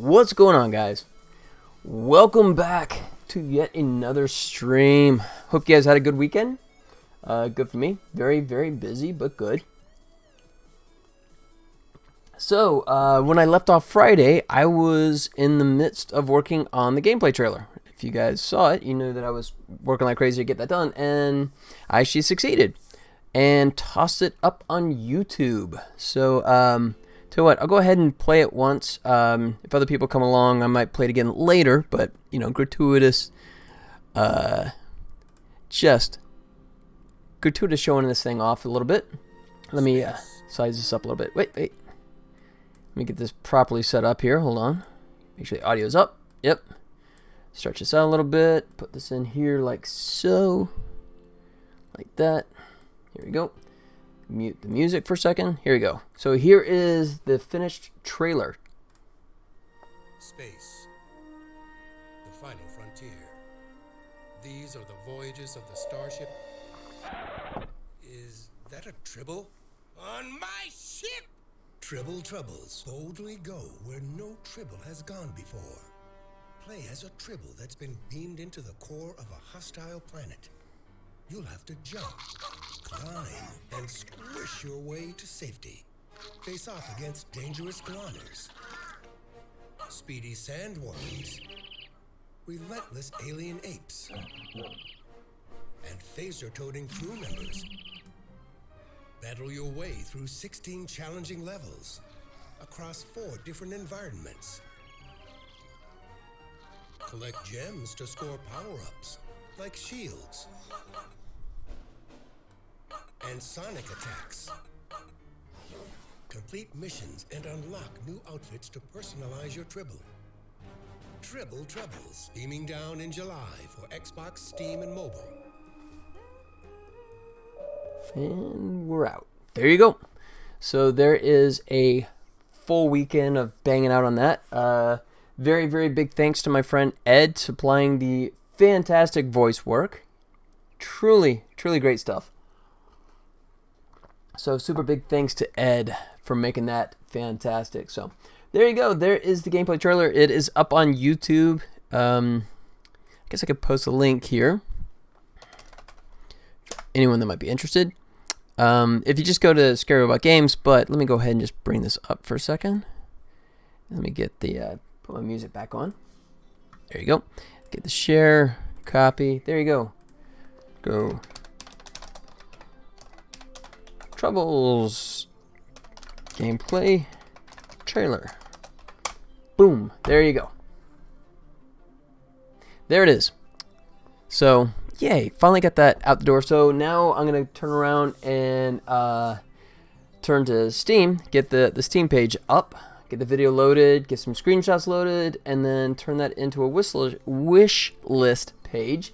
What's going on, guys? Welcome back to yet another stream. Hope you guys had a good weekend. Good for me. Very, very busy, but good. So, when I left off Friday, I was in the midst of working on the gameplay trailer. If you guys saw it, you knew that I was working like crazy to get that done, and I actually succeeded and tossed it up on YouTube. So, tell you what, I'll go ahead and play it once. If other people come along, I might play it again later, but, you know, gratuitous showing this thing off a little bit. Let me size this up a little bit. Wait. Let me get this properly set up here. Hold on. Make sure the audio's up. Yep. Stretch this out a little bit. Put this in here like so. Like that. Here we go. Mute the music for a second. Here we go. So here is the finished trailer. Space. The final frontier. These are the voyages of the starship. Is that a Tribble? On my ship! Tribble Troubles. Boldly go where no Tribble has gone before. Play as a Tribble that's been beamed into the core of a hostile planet. You'll have to jump, climb, and squish your way to safety. Face off against dangerous goners, speedy sandworms, relentless alien apes, and phaser-toting crew members. Battle your way through 16 challenging levels across 4 different environments. Collect gems to score power-ups like shields and sonic attacks. Complete missions and unlock new outfits to personalize your Tribble. Tribble Troubles, beaming down in July for Xbox, Steam, and mobile. And we're out. There you go. So there is a full weekend of banging out on that. Very, very big thanks to my friend Ed supplying the fantastic voice work. Truly, truly great stuff. So super big thanks to Ed for making that fantastic. So there you go. There is the gameplay trailer. It is up on YouTube. I guess I could post a link here. Anyone that might be interested. If you just go to Scary Robot Games, but let me go ahead and just bring this up for a second. Let me get the put my music back on. There you go. Get the share, copy. There you go. Go. Troubles gameplay trailer. Boom. There you go. There it is. So, yay. Finally got that out the door. So now I'm going to turn around and turn to Steam. Get the Steam page up. Get the video loaded. Get some screenshots loaded. And then turn that into a wish list page.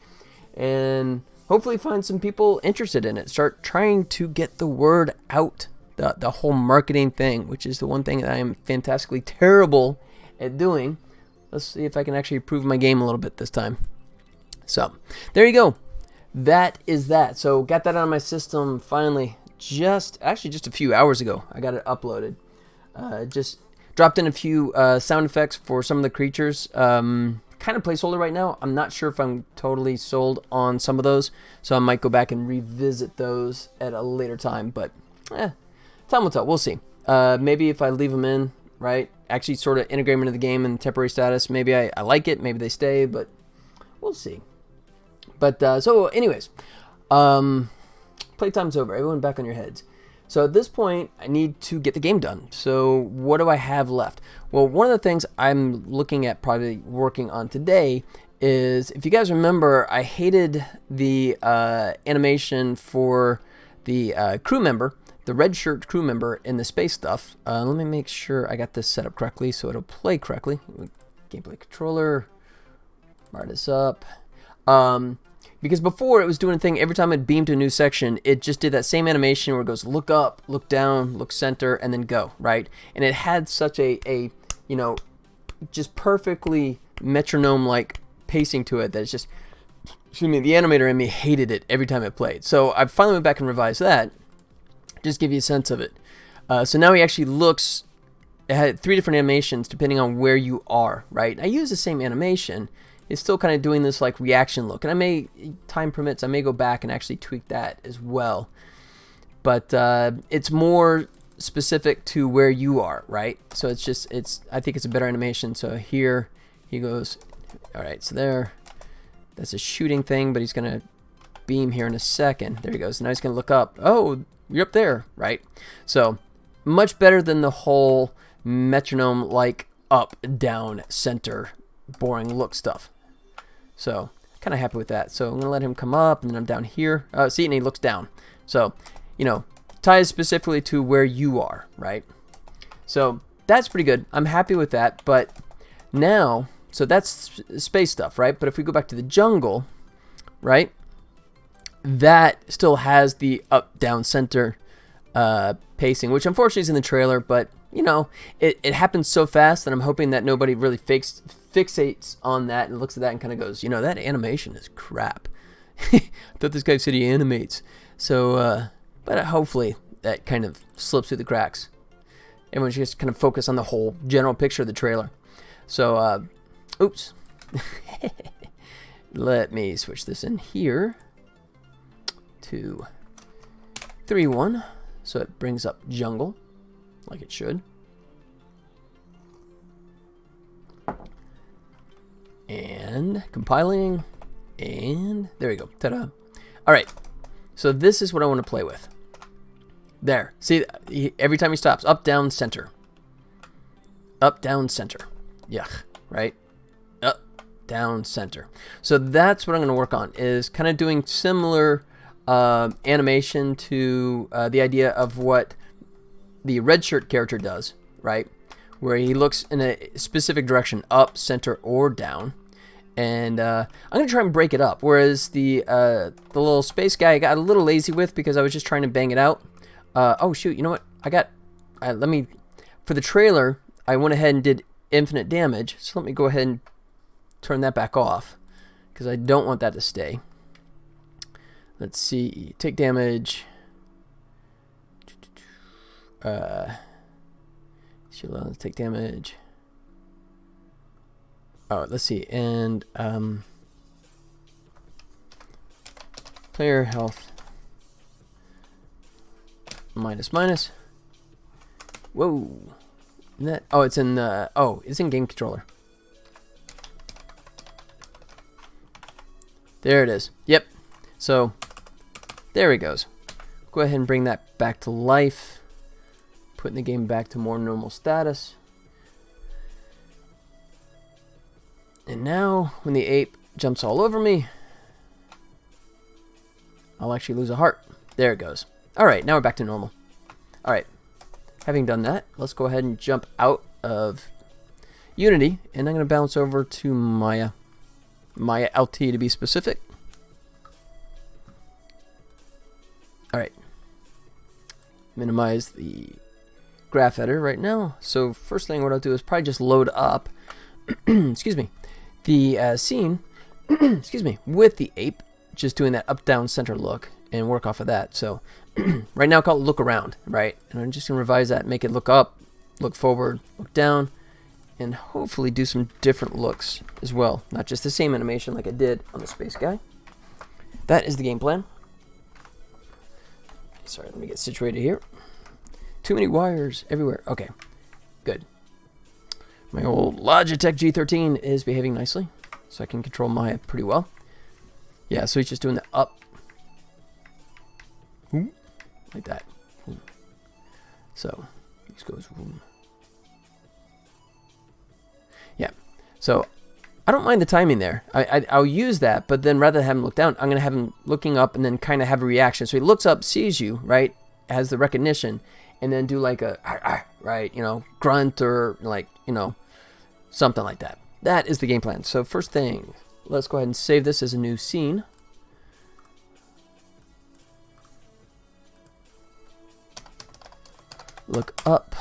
And hopefully find some people interested in it. Start trying to get the word out. The whole marketing thing, which is the one thing that I am fantastically terrible at doing. Let's see if I can actually improve my game a little bit this time. So, there you go. That is that. So, got that on my system finally. Actually just a few hours ago. I got it uploaded. Just dropped in a few sound effects for some of the creatures. Kind of placeholder right now. I'm not sure if I'm totally sold on some of those, so I might go back and revisit those at a later time, but time will tell. We'll see. Maybe if I leave them in, right, actually sort of integrate them into the game in temporary status, maybe I like it, maybe they stay, but we'll see. But so anyways, playtime's over. Everyone back on your heads. So at this point, I need to get the game done. So what do I have left? Well, one of the things I'm looking at probably working on today is, if you guys remember, I hated the animation for the crew member, the red shirt crew member in the space stuff. Let me make sure I got this set up correctly so it'll play correctly. Gameplay controller, fire this up. Because before it was doing a thing, every time it beamed to a new section, it just did that same animation where it goes look up, look down, look center, and then go, right? And it had such a you know, just perfectly metronome-like pacing to it that it's just, excuse me, the animator in me hated it every time it played. So I finally went back and revised that, just give you a sense of it. So now he actually looks it had 3 different animations depending on where you are, right? I use the same animation. It's still kind of doing this like reaction look, and I may, time permits, I may go back and actually tweak that as well. But it's more specific to where you are, right? So it's just, I think it's a better animation. So here he goes. All right, so there, that's a shooting thing, but he's gonna beam here in a second. There he goes. Now he's gonna look up. Oh, you're up there, right? So much better than the whole metronome like up, down, center, boring look stuff. So kind of happy with that. So I'm gonna let him come up, and then I'm down here. See, and he looks down. So, you know, ties specifically to where you are, right? So that's pretty good. I'm happy with that. But now, so that's space stuff, right? But if we go back to the jungle, right, that still has the up, down, center pacing, which unfortunately is in the trailer, but you know, it happens so fast that I'm hoping that nobody really fixates on that and looks at that and kind of goes, you know, that animation is crap. I thought this guy said he animates. So, but hopefully that kind of slips through the cracks. Everyone should just kind of focus on the whole general picture of the trailer. So, oops. Let me switch this in here to 3-1. So it brings up jungle, like it should. And compiling, and there we go. Ta-da. All right, so this is what I want to play with. There, see, every time he stops, up, down, center. Up, down, center. Yuck, right? Up, down, center. So that's what I'm going to work on, is kind of doing similar animation to the idea of what the red shirt character does, right? Where he looks in a specific direction, up, center, or down. And I'm going to try and break it up. Whereas the little space guy I got a little lazy with because I was just trying to bang it out. Oh, shoot, you know what? Let me, for the trailer, I went ahead and did infinite damage. So let me go ahead and turn that back off because I don't want that to stay. Let's see, take damage. Let's take damage. Oh, let's see, and player health minus. Whoa, isn't that? Oh, it's in the. Oh, it's in game controller. There it is. Yep. So there he goes. Go ahead and bring that back to life. Putting the game back to more normal status. And now, when the ape jumps all over me, I'll actually lose a heart. There it goes. Alright, now we're back to normal. Alright, having done that, let's go ahead and jump out of Unity, and I'm going to bounce over to Maya. Maya LT to be specific. Alright. Minimize the graph editor right now. So first thing what I'll do is probably just load up excuse me, the scene excuse me, with the ape, just doing that up, down, center look and work off of that. So right now I'll call it look around, right? And I'm just going to revise that, make it look up, look forward, look down, and hopefully do some different looks as well. Not just the same animation like I did on the space guy. That is the game plan. Sorry, let me get situated here. Too many wires everywhere. Okay, good. My old Logitech G13 is behaving nicely, so I can control Maya pretty well. Yeah, so he's just doing the up. Like that. So, this goes. Yeah, so I don't mind the timing there. I'll use that, but then rather than have him look down, I'm going to have him looking up and then kind of have a reaction. So he looks up, sees you, right, has the recognition, and then do like a, right, you know, grunt or like, you know, something like that. That is the game plan. So first thing, let's go ahead and save this as a new scene. Look up.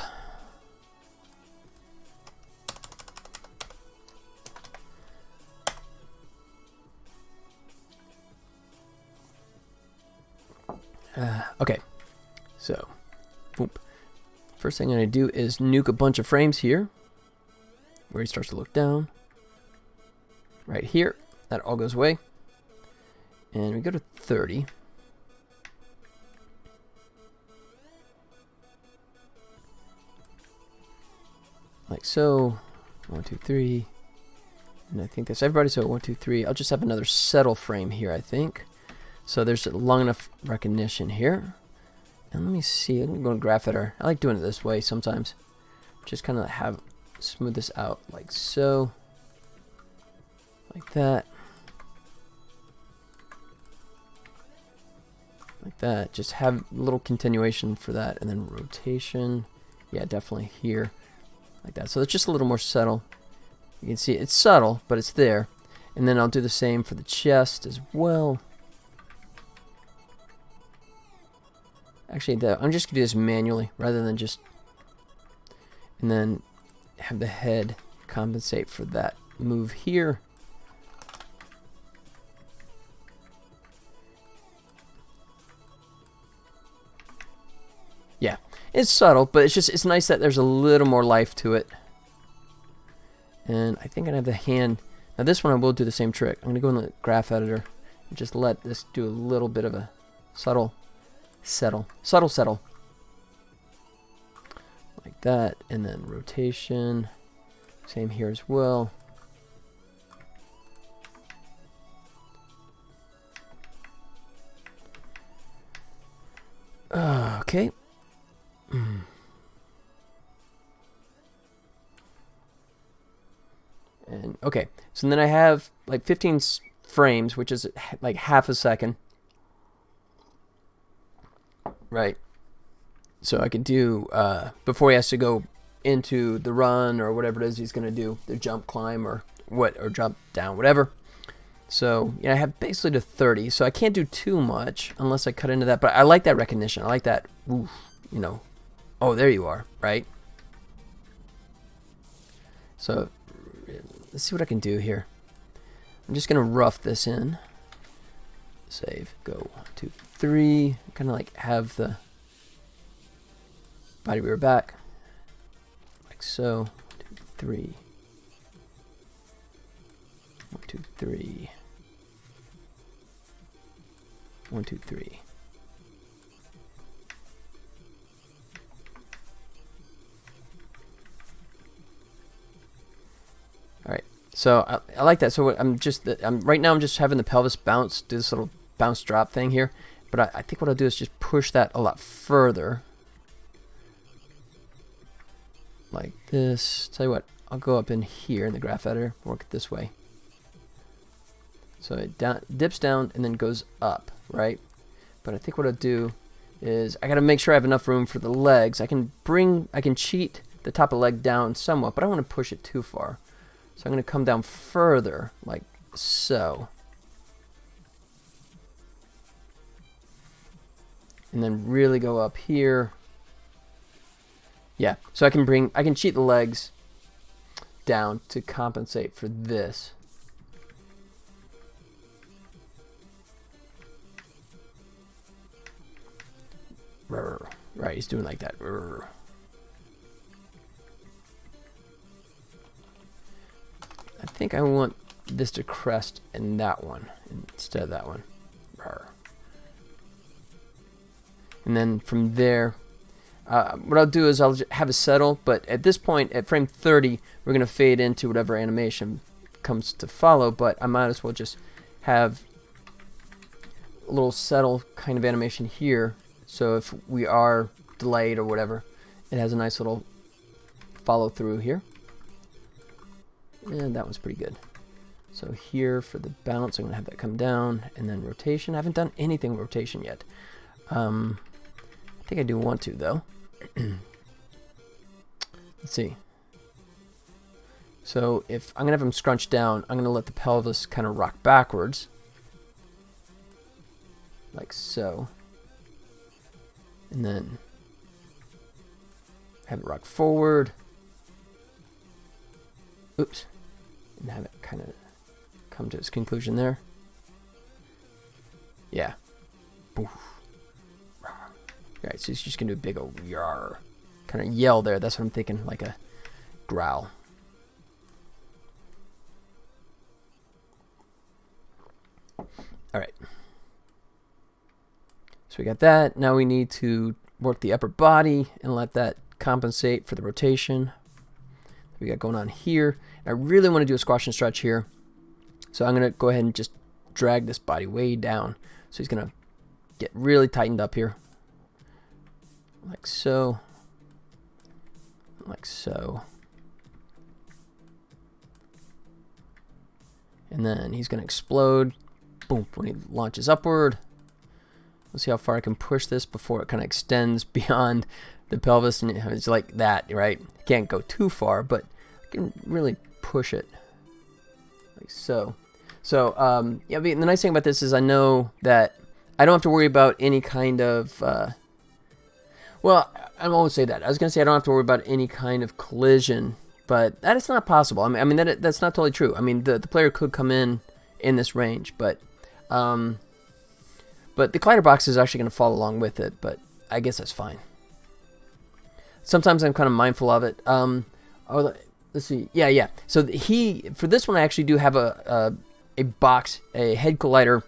Okay, so, boop. First thing I'm going to do is nuke a bunch of frames here, where he starts to look down. Right here, that all goes away. And we go to 30. Like so. 1, 2, 3. And I think that's everybody. So 1, 2, 3. I'll just have another settle frame here, I think. So there's long enough recognition here. And let me see. I'm going to go to graph editor. I like doing it this way sometimes. Just kind of smooth this out like so. Like that. Like that. Just have a little continuation for that. And then rotation. Yeah, definitely here. Like that. So it's just a little more subtle. You can see it's subtle, but it's there. And then I'll do the same for the chest as well. Actually, I'm just going to do this manually rather than just... And then have the head compensate for that move here. Yeah, it's subtle, but it's nice that there's a little more life to it. And I think I have the hand. Now this one I will do the same trick. I'm going to go in the graph editor and just let this do a little bit of a subtle settle. Like that, and then rotation. Same here as well. Okay. And okay, so then I have like 15 frames, which is like half a second. Right. So I could do, before he has to go into the run or whatever it is he's going to do, the jump, climb, or jump down, whatever. So, yeah, I have basically to 30. So I can't do too much unless I cut into that. But I like that recognition. I like that, oof, you know, oh, there you are, right? So let's see what I can do here. I'm just going to rough this in. Save, go 1, 2, 3. Kind of like have the body rear back. Like so. 1, 2, 3. 1, 2, 3. 1, 2, 3. All right. So I like that. So right now I'm just having the pelvis bounce, do this little bounce drop thing here. But I think what I'll do is just push that a lot further. Like this. Tell you what, I'll go up in here in the graph editor, work it this way. So it dips down and then goes up, right? But I think what I'll do is I gotta make sure I have enough room for the legs. I can cheat the top of the leg down somewhat, but I don't want to push it too far. So I'm gonna come down further, like so. And then really go up here. Yeah, so I can cheat the legs down to compensate for this. Right, he's doing like that. I think I want this to crest in that one instead of that one. And then from there, what I'll do is I'll have a settle, but at this point, at frame 30, we're going to fade into whatever animation comes to follow, but I might as well just have a little settle kind of animation here. So if we are delayed or whatever, it has a nice little follow through here. And that one's pretty good. So here for the bounce, I'm going to have that come down, and then rotation. I haven't done anything with rotation yet. I think I do want to, though. Let's see. So if I'm going to have him scrunch down, I'm going to let the pelvis kind of rock backwards. Like so. And then have it rock forward. Oops. And have it kind of come to its conclusion there. Yeah. Boof. Alright, so he's just going to do a big old yar kind of yell there. That's what I'm thinking, like a growl. All right. So we got that. Now we need to work the upper body and let that compensate for the rotation we got going on here. I really want to do a squash and stretch here. So I'm going to go ahead and just drag this body way down. So he's going to get really tightened up here. Like so. Like so. And then he's going to explode. Boom, when he launches upward. Let's see how far I can push this before it kind of extends beyond the pelvis. And it's like that, right? Can't go too far, but I can really push it. Like so. So, yeah, the nice thing about this is I know that I don't have to worry about any kind of, well, I won't say that. I was going to say I don't have to worry about any kind of collision, but that is not possible. I mean that's not totally true. I mean, the player could come in this range, but the collider box is actually going to follow along with it, but I guess that's fine. Sometimes I'm kind of mindful of it. Let's see. Yeah. So for this one, I actually do have a head box collider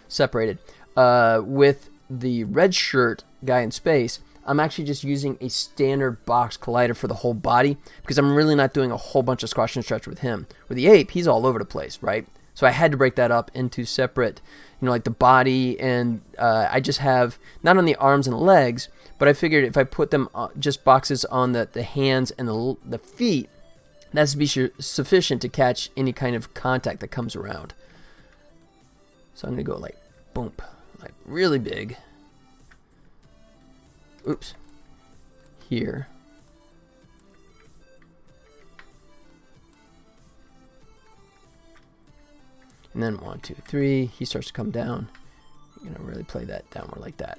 separated. With the red shirt guy in space, I'm actually just using a standard box collider for the whole body because I'm really not doing a whole bunch of squash and stretch with him. With the ape, he's all over the place, right? So I had to break that up into separate, like the body, and I just have, not on the arms and legs, but I figured if I put them just boxes on the hands and the feet, that's be sufficient to catch any kind of contact that comes around. So I'm going to go like, boom, like really big. Oops. Here. And then 1, 2, 3. He starts to come down. You're going to really play that downward like that.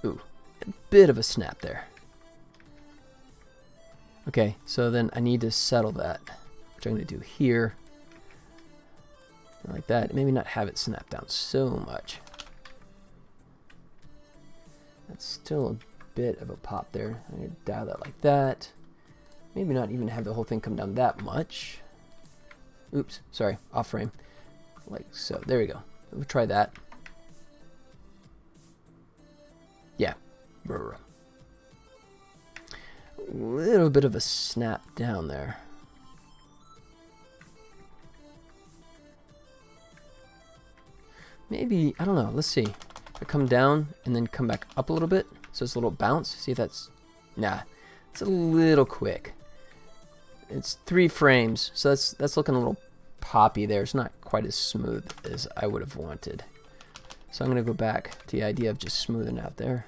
Ooh, a bit of a snap there. Okay, so then I need to settle that, which I'm going to do here. Like that. Maybe not have it snap down so much. That's still a bit of a pop there. I'm going to dial that like that. Maybe not even have the whole thing come down that much. Oops, sorry, off frame. Like so. There we go. We'll try that. Yeah. A little bit of a snap down there. Maybe, I don't know, let's see. If I come down and then come back up a little bit, so it's a little bounce. See if that's, nah, it's a little quick. It's 3 frames, so that's looking a little poppy there. It's not quite as smooth as I would have wanted. So I'm going to go back to the idea of just smoothing out there.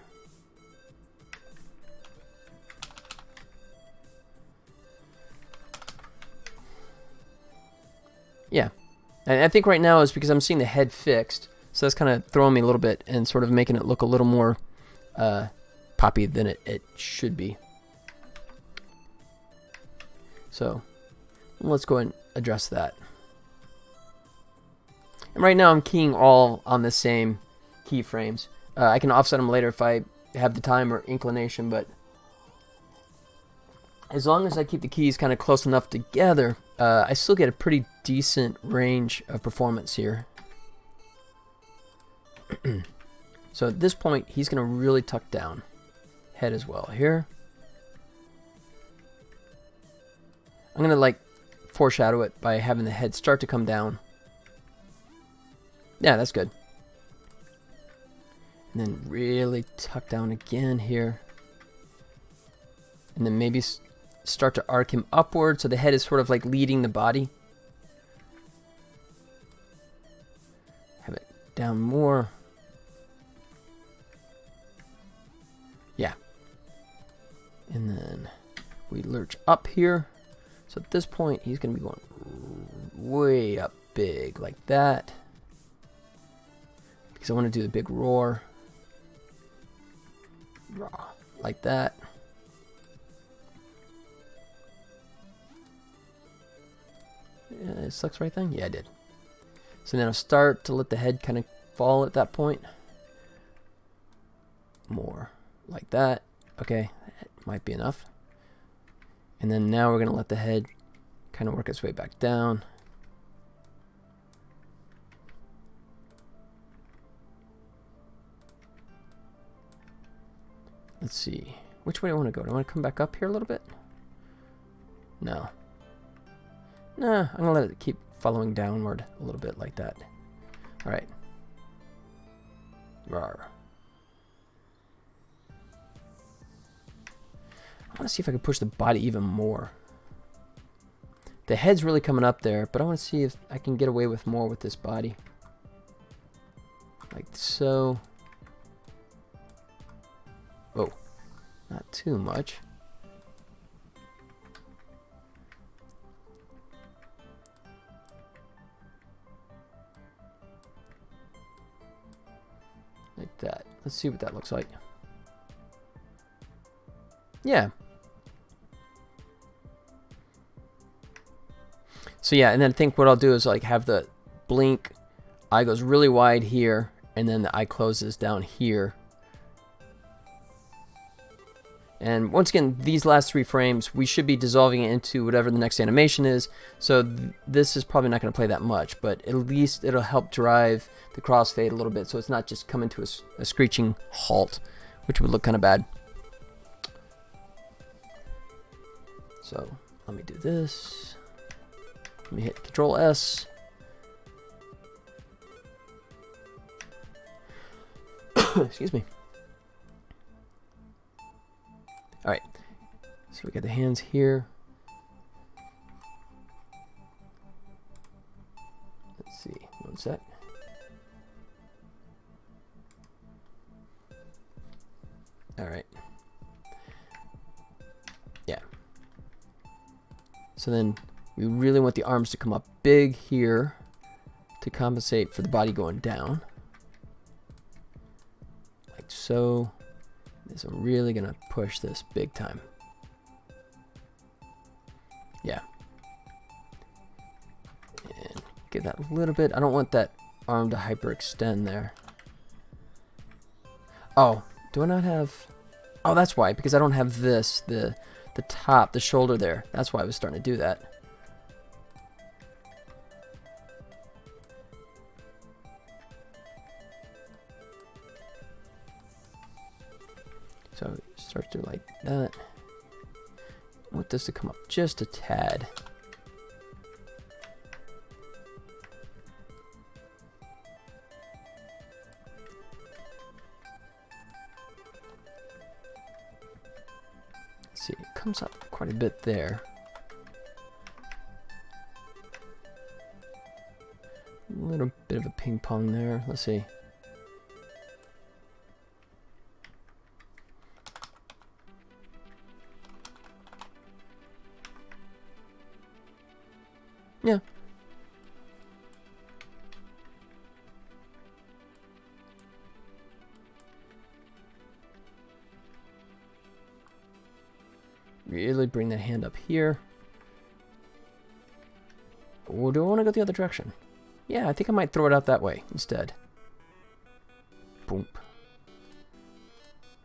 Yeah, and I think right now is because I'm seeing the head fixed, so that's kind of throwing me a little bit and sort of making it look a little more poppy than it should be. So let's go ahead and address that. And right now I'm keying all on the same keyframes. I can offset them later if I have the time or inclination, but as long as I keep the keys kind of close enough together, I still get a pretty decent range of performance here. So at this point, he's going to really tuck down. Head as well here. I'm going to like foreshadow it by having the head start to come down. Yeah, that's good. And then really tuck down again here. And then maybe start to arc him upward so the head is sort of like leading the body. Have it down more. Yeah. And then we lurch up here. So at this point, he's going to be going way up big like that. Because I want to do the big roar. Raw, like that. Sucks right thing? Yeah, I did. So then I'll start to let the head kind of fall at that point. more like that. Okay, that might be enough. And then now we're going to let the head kind of work its way back down. Let's see. Which way do I want to go? Do I want to come back up here a little bit? No. Nah, I'm going to let it keep following downward a little bit like that. Alright. Rawr. I want to see if I can push the body even more. The head's really coming up there, but I want to see if I can get away with more with this body. Like so. Whoa. Not too much. Like that. Let's see what that looks like. Yeah. So yeah, and then I think what I'll do is like have the blink eye goes really wide here, and then the eye closes down here. And once again, these last 3 frames, we should be dissolving it into whatever the next animation is. So this is probably not going to play that much, but at least it'll help drive the crossfade a little bit, so it's not just coming to a screeching halt, which would look kind of bad. So let me do this. Let me hit Control S. Excuse me. Alright, so we got the hands here. Let's see, one sec. Alright. Yeah. So then we really want the arms to come up big here to compensate for the body going down. Like so. So I'm really gonna push this big time. Yeah. And give that a little bit. I don't want that arm to hyperextend there. Oh, do I not have... Oh, that's why, because I don't have this, the top, the shoulder there. That's why I was starting to do that. So start to like that. I want this to come up just a tad. Let's see, it comes up quite a bit there. A little bit of a ping pong there. Let's see. Yeah. Really bring that hand up here. Or do I want to go the other direction? Yeah, I think I might throw it out that way instead. Boom.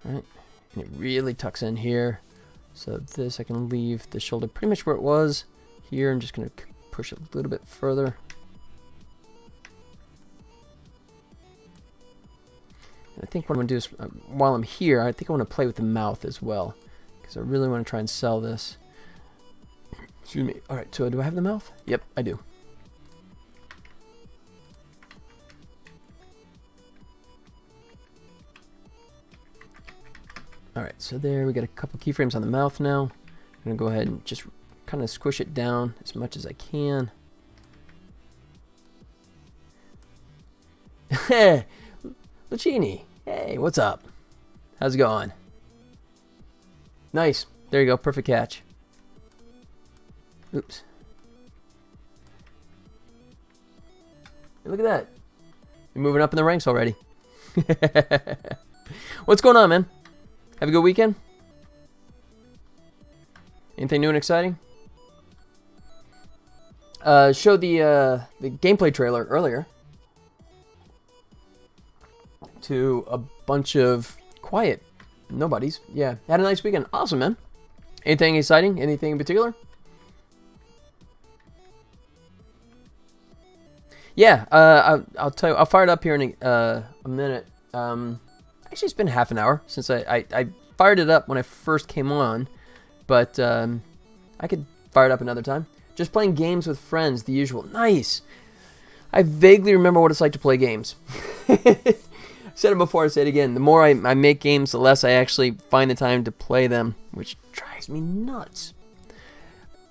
Alright. And it really tucks in here. So this I can leave the shoulder pretty much where it was. Here I'm just going to push it a little bit further. And I think what I'm going to do is, while I'm here, I think I want to play with the mouth as well. Because I really want to try and sell this. Excuse me. Alright, so do I have the mouth? Yep, I do. Alright, so there we got a couple keyframes on the mouth now. I'm going to go ahead and just kind of squish it down as much as I can. Hey, Lucchini. Hey, what's up? How's it going? Nice. There you go. Perfect catch. Oops. Hey, look at that. You're moving up in the ranks already. What's going on, man? Have a good weekend? Anything new and exciting? Showed the gameplay trailer earlier to a bunch of quiet. Nobody's. Yeah, had a nice weekend. Awesome, man. Anything exciting? Anything in particular? Yeah, I'll tell you. I'll fire it up here in a minute. Actually, it's been half an hour since I fired it up when I first came on, but I could fire it up another time. Just playing games with friends, the usual. Nice. I vaguely remember what it's like to play games. I said it before, I say it again. The more I make games, the less I actually find the time to play them, which drives me nuts.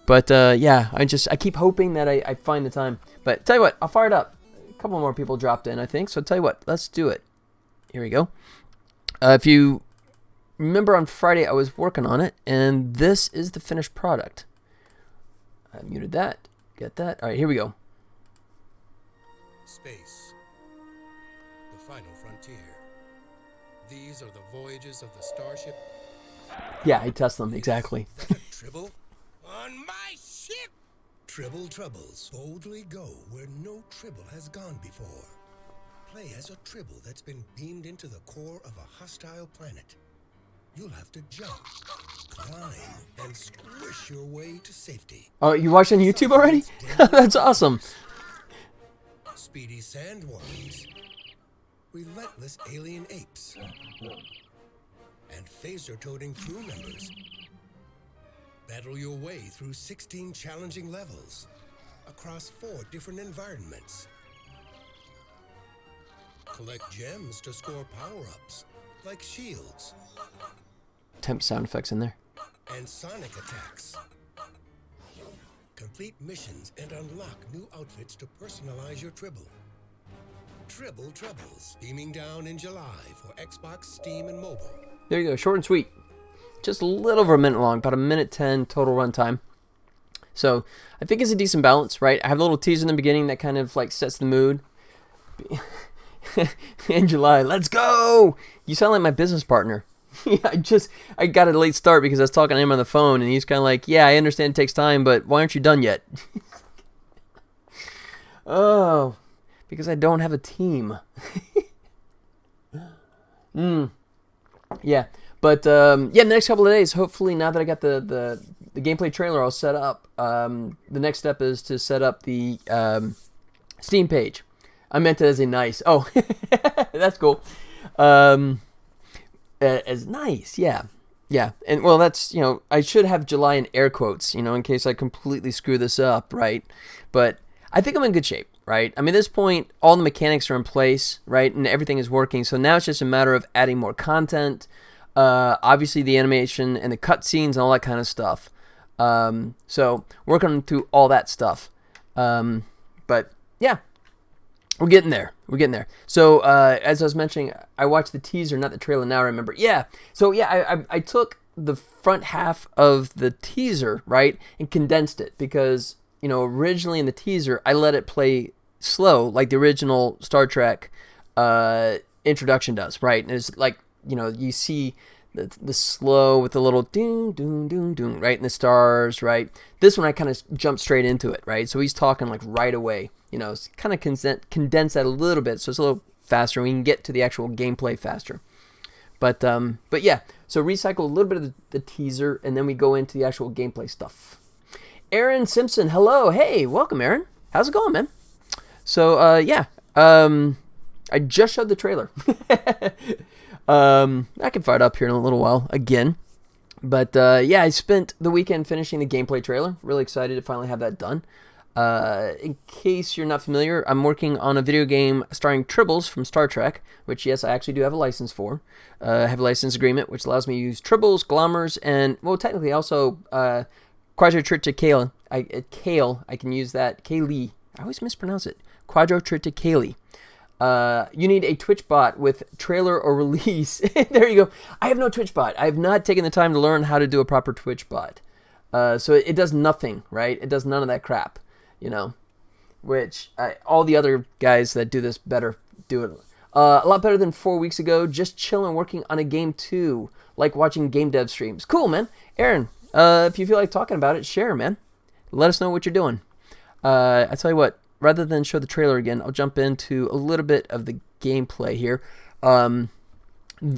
But yeah, I keep hoping that I find the time. But tell you what, I'll fire it up. A couple more people dropped in, I think. So tell you what, let's do it. Here we go. If you remember on Friday, I was working on it, and this is the finished product. I muted that. Get that? All right, here we go. Space. The final frontier. These are the voyages of the starship. Yeah, I test them, exactly. Tribble? On my ship! Tribble Troubles. Boldly go where no Tribble has gone before. Play as a Tribble that's been beamed into the core of a hostile planet. You'll have to jump, climb, and squish your way to safety. Oh, you watching YouTube already? That's awesome. Speedy sandworms, relentless alien apes, and phaser-toting crew members. Battle your way through 16 challenging levels across 4 different environments. Collect gems to score power-ups, like shields. Temp sound effects in there. And sonic attacks. Complete missions and unlock new outfits to personalize your Tribble. Tribble Troubles, beaming down in July for Xbox, Steam, and mobile. There you go, short and sweet. Just a little over a minute long, about a minute 10 total runtime. So I think it's a decent balance, right? I have a little teaser in the beginning that kind of like sets the mood. In July, let's go! You sound like my business partner. I got a late start because I was talking to him on the phone, and he's kind of like, yeah, I understand it takes time, but why aren't you done yet? Oh, because I don't have a team. Yeah, but yeah, the next couple of days, hopefully, now that I got the gameplay trailer all set up, the next step is to set up the Steam page. I meant it as a nice. Oh, that's cool. As nice, yeah. And well, that's, I should have July in air quotes, in case I completely screw this up, right? But I think I'm in good shape, right? I mean, at this point, all the mechanics are in place, right? And everything is working. So now it's just a matter of adding more content. Obviously, the animation and the cutscenes and all that kind of stuff. So working through all that stuff. But yeah. We're getting there. So, as I was mentioning, I watched the teaser, not the trailer. Now I remember. Yeah. So, yeah, I took the front half of the teaser, right, and condensed it because, originally in the teaser, I let it play slow, like the original Star Trek introduction does, right? And it's like, you see the slow with the little ding, doom, doom, doom, right, and the stars, right? This one I kind of jumped straight into it, right? So he's talking like right away. Kind of condense that a little bit so it's a little faster. We can get to the actual gameplay faster. But yeah, so recycle a little bit of the teaser, and then we go into the actual gameplay stuff. Aaron Simpson, hello. Hey, welcome, Aaron. How's it going, man? So, yeah, I just showed the trailer. I can fire it up here in a little while again. But, yeah, I spent the weekend finishing the gameplay trailer. Really excited to finally have that done. In case you're not familiar, I'm working on a video game starring Tribbles from Star Trek, which, yes, I actually do have a license for. I have a license agreement, which allows me to use Tribbles, Glommers, and, well, technically also Quadrotriticale. Kale, I can use that. Kaylee. I always mispronounce it. Quadrotriticale. You need a Twitch bot with trailer or release. There you go. I have no Twitch bot. I have not taken the time to learn how to do a proper Twitch bot. So it does nothing, right? It does none of that crap. Which all the other guys that do this better do it a lot better than 4 weeks ago. Just chilling, working on a game too, like watching game dev streams. Cool, man. Aaron, if you feel like talking about it, share, man. Let us know what you're doing. I tell you what, rather than show the trailer again, I'll jump into a little bit of the gameplay here.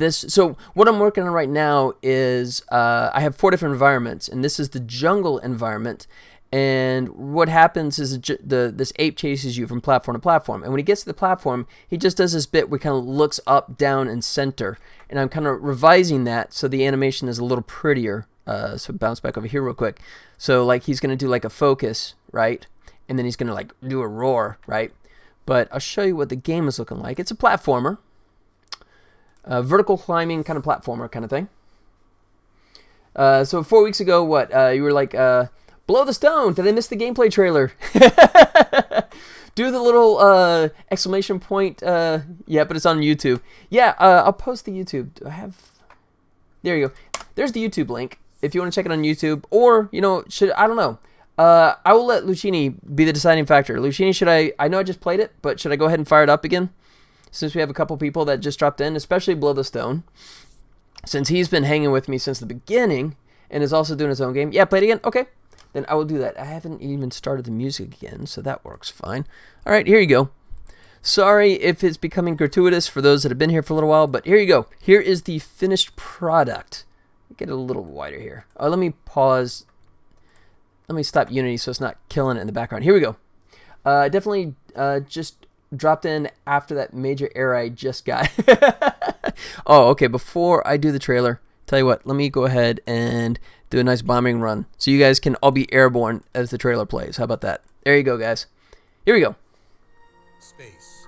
So what I'm working on right now is I have 4 different environments, and this is the jungle environment. And what happens is this ape chases you from platform to platform. And when he gets to the platform, he just does this bit where he kind of looks up, down, and center. And I'm kind of revising that so the animation is a little prettier. So bounce back over here real quick. So like he's going to do like a focus, right? And then he's going to like do a roar, right? But I'll show you what the game is looking like. It's a platformer. Vertical climbing kind of platformer kind of thing. So 4 weeks ago, you were like, blow the stone. Did I miss the gameplay trailer? Do the little exclamation point. Yeah, but it's on YouTube. Yeah, I'll post the YouTube. Do I have? There you go. There's the YouTube link if you want to check it on YouTube. Or, I don't know. I will let Lucini be the deciding factor. Lucini, I know I just played it, but should I go ahead and fire it up again? Since we have a couple people that just dropped in, especially Blow the Stone. Since he's been hanging with me since the beginning and is also doing his own game. Yeah, play it again? Okay. Then I will do that. I haven't even started the music again, so that works fine. All right, here you go. Sorry if it's becoming gratuitous for those that have been here for a little while, but here you go. Here is the finished product. Get it a little wider here. Let me pause. Let me stop Unity so it's not killing it in the background. Here we go. Definitely just dropped in after that major error I just got. Oh, okay. Before I do the trailer, tell you what, let me go ahead and do a nice bombing run so you guys can all be airborne as the trailer plays. How about that? There you go, guys. Here we go. Space.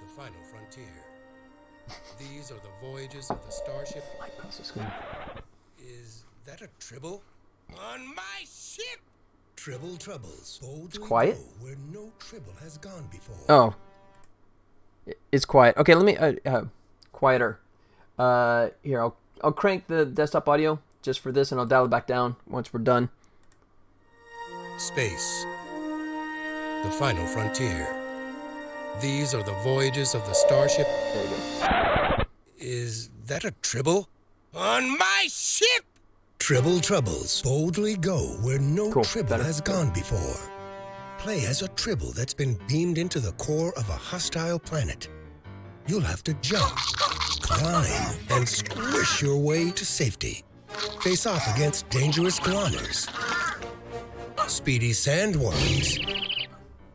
The final frontier. These are the voyages of the starship. Is that a Tribble? On my ship! Tribble Troubles. Boldly quiet. go where no Tribble has gone before. Oh. It's quiet. Okay, let me... quieter. Here, I'll crank the desktop audio just for this, and I'll dial it back down once we're done. Space. The final frontier. These are the voyages of the starship. There you go. Is that a Tribble? On my ship! Tribble Troubles. Boldly go where no Cool. Tribble Better. has gone before. Play as a Tribble that's been beamed into the core of a hostile planet. You'll have to jump, climb, and squish your way to safety. Face off against dangerous piranhas, speedy sandworms,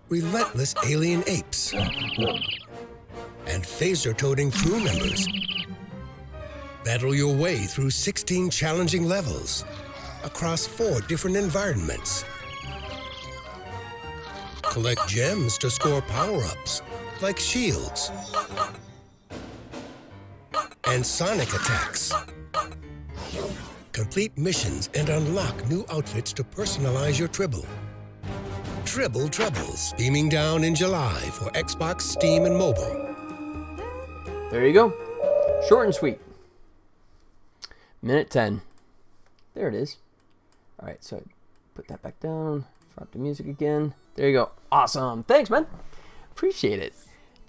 relentless alien apes, and phaser-toting crew members. Battle your way through 16 challenging levels across 4 different environments. Collect gems to score power-ups like shields and sonic attacks. Complete missions and unlock new outfits to personalize your Tribble. Tribble Troubles, beaming down in July for Xbox, Steam, and mobile. There you go. Short and sweet. Minute 10. There it is. All right, so put that back down. Drop the music again. There you go. Awesome. Thanks, man. Appreciate it.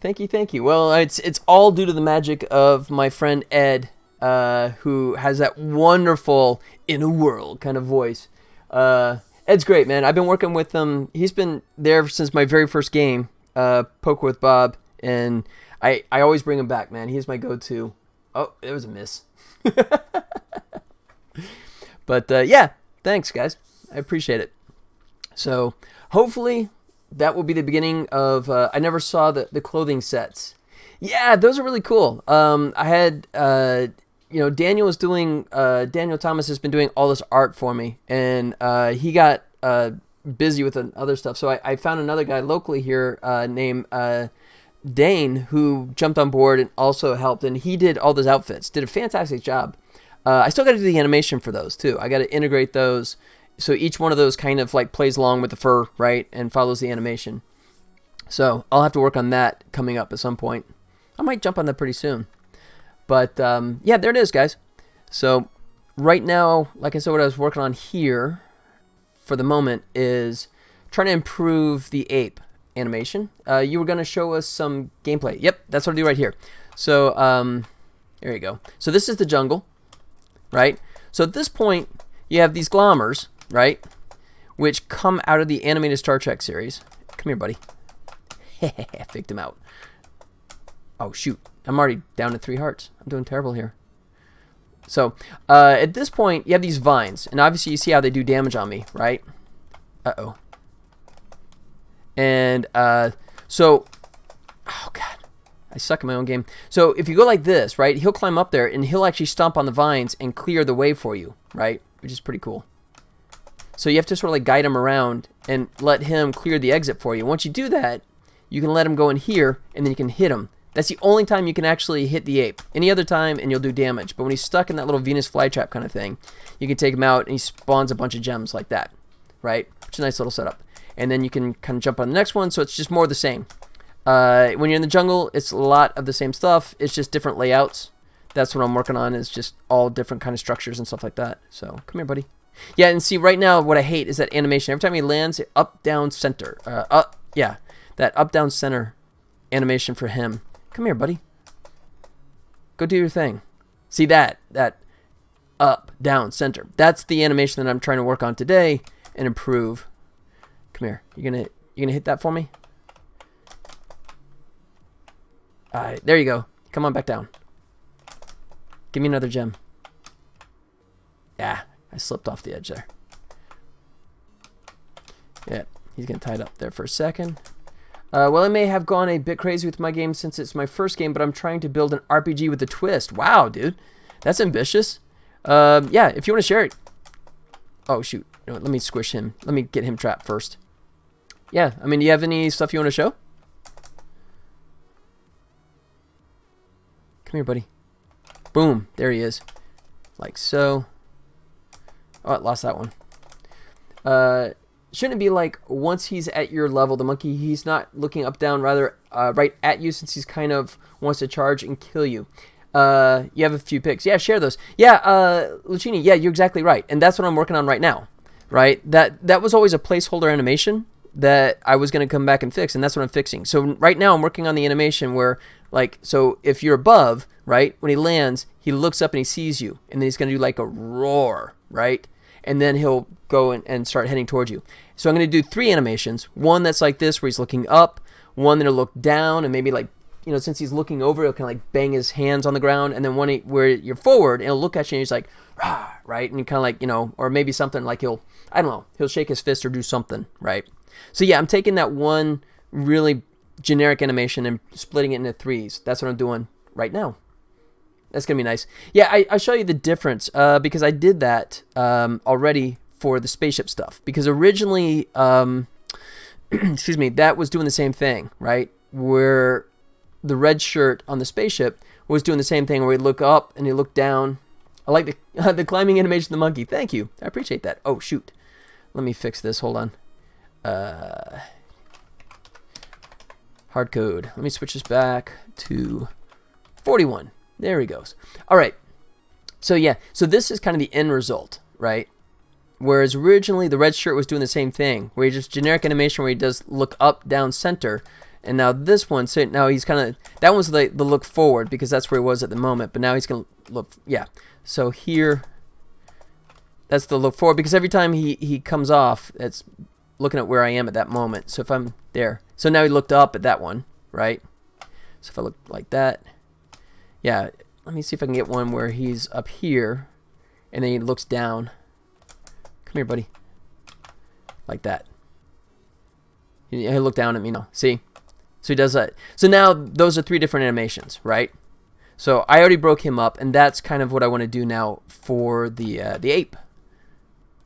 Thank you, thank you. Well, it's all due to the magic of my friend Ed, who has that wonderful in a world kind of voice. Ed's great, man. I've been working with him. He's been there since my very first game, Poker with Bob, and I always bring him back, man. He's my go-to. Oh, there was a miss. But yeah, thanks, guys. I appreciate it. So hopefully that will be the beginning of... I never saw the clothing sets. Yeah, those are really cool. I had... Daniel was doing... Daniel Thomas has been doing all this art for me. And he got busy with other stuff. So I found another guy locally here named Dane, who jumped on board and also helped. And he did all those outfits. Did a fantastic job. I still got to do the animation for those, too. I got to integrate those. So each one of those kind of like plays along with the fur, right? And follows the animation. So I'll have to work on that coming up at some point. I might jump on that pretty soon. But yeah, there it is, guys. So right now, like I said, what I was working on here for the moment is trying to improve the ape animation. You were going to show us some gameplay. Yep, that's what I do right here. So there you go. So this is the jungle, right? So at this point, you have these glommers, right? Which come out of the animated Star Trek series. Come here, buddy. Faked him out. Oh, shoot. I'm already down to 3 hearts. I'm doing terrible here. So, at this point, you have these vines. And obviously, you see how they do damage on me, right? Uh-oh. And, so... Oh, God. I suck at my own game. So, if you go like this, right? He'll climb up there, and he'll actually stomp on the vines and clear the way for you, right? Which is pretty cool. So, you have to sort of like guide him around and let him clear the exit for you. Once you do that, you can let him go in here, and then you can hit him. That's the only time you can actually hit the ape. Any other time, and you'll do damage. But when he's stuck in that little Venus flytrap kind of thing, you can take him out, and he spawns a bunch of gems like that, right? Which is a nice little setup. And then you can kind of jump on the next one, so it's just more of the same. When you're in the jungle, it's a lot of the same stuff. It's just different layouts. That's what I'm working on, is just all different kind of structures and stuff like that. So, come here, buddy. Yeah, and see, right now, what I hate is that animation. Every time he lands, up, down, center. Yeah, that up, down, center animation for him. Come here, buddy. Go do your thing. See that up, down, center. That's the animation that I'm trying to work on today and improve. Come here. You gonna hit that for me? All right, there you go. Come on back down. Give me another gem. Yeah, I slipped off the edge there. Yeah, he's gonna tie it up there for a second. Well, I may have gone a bit crazy with my game since it's my first game, but I'm trying to build an RPG with a twist. Wow, dude. That's ambitious. Yeah, if you want to share it. Oh, shoot. No, let me squish him. Let me get him trapped first. Yeah, I mean, do you have any stuff you want to show? Come here, buddy. Boom. There he is. Like so. Oh, I lost that one. Shouldn't it be like once he's at your level, the monkey, he's not looking up, down, rather right at you, since he's kind of wants to charge and kill you. You have a few picks. Yeah, share those. Yeah, Lucini, yeah, you're exactly right. And that's what I'm working on right now, right? That was always a placeholder animation that I was going to come back and fix, and that's what I'm fixing. So right now I'm working on the animation where, like, so if you're above, right, when he lands, he looks up and he sees you, and then he's going to do like a roar, right? And then he'll go and start heading towards you. So I'm going to do 3 animations. One that's like this, where he's looking up. One that'll look down, and maybe like, you know, since he's looking over, he'll kind of like bang his hands on the ground. And then one where you're forward, and he'll look at you, and he's like, rah, right? And you kind of like, you know, or maybe something like I don't know, he'll shake his fist or do something, right? So yeah, I'm taking that one really generic animation and splitting it into 3s. That's what I'm doing right now. That's going to be nice. Yeah, I'll show you the difference because I did that already for the spaceship stuff. Because originally, excuse me, that was doing the same thing, right? Where the red shirt on the spaceship was doing the same thing where he'd look up and he'd look down. I like the climbing animation of the monkey. Thank you. I appreciate that. Oh, shoot. Let me fix this. Hold on. Hard code. Let me switch this back to 41. There he goes. All right. So yeah, so this is kind of the end result, right? Whereas originally the red shirt was doing the same thing, where he just generic animation where he does look up, down, center. And now this one, so now he's kind of, that was the look forward because that's where he was at the moment. But now he's going to look, yeah. So here, that's the look forward because every time he comes off, it's looking at where I am at that moment. So if I'm there, so now he looked up at that one, right? So if I look like that, yeah, let me see if I can get one where he's up here and then he looks down. Come here, buddy. Like that. He'll look down at me now. See? So he does that. So now those are 3 different animations, right? So I already broke him up, and that's kind of what I want to do now for the ape.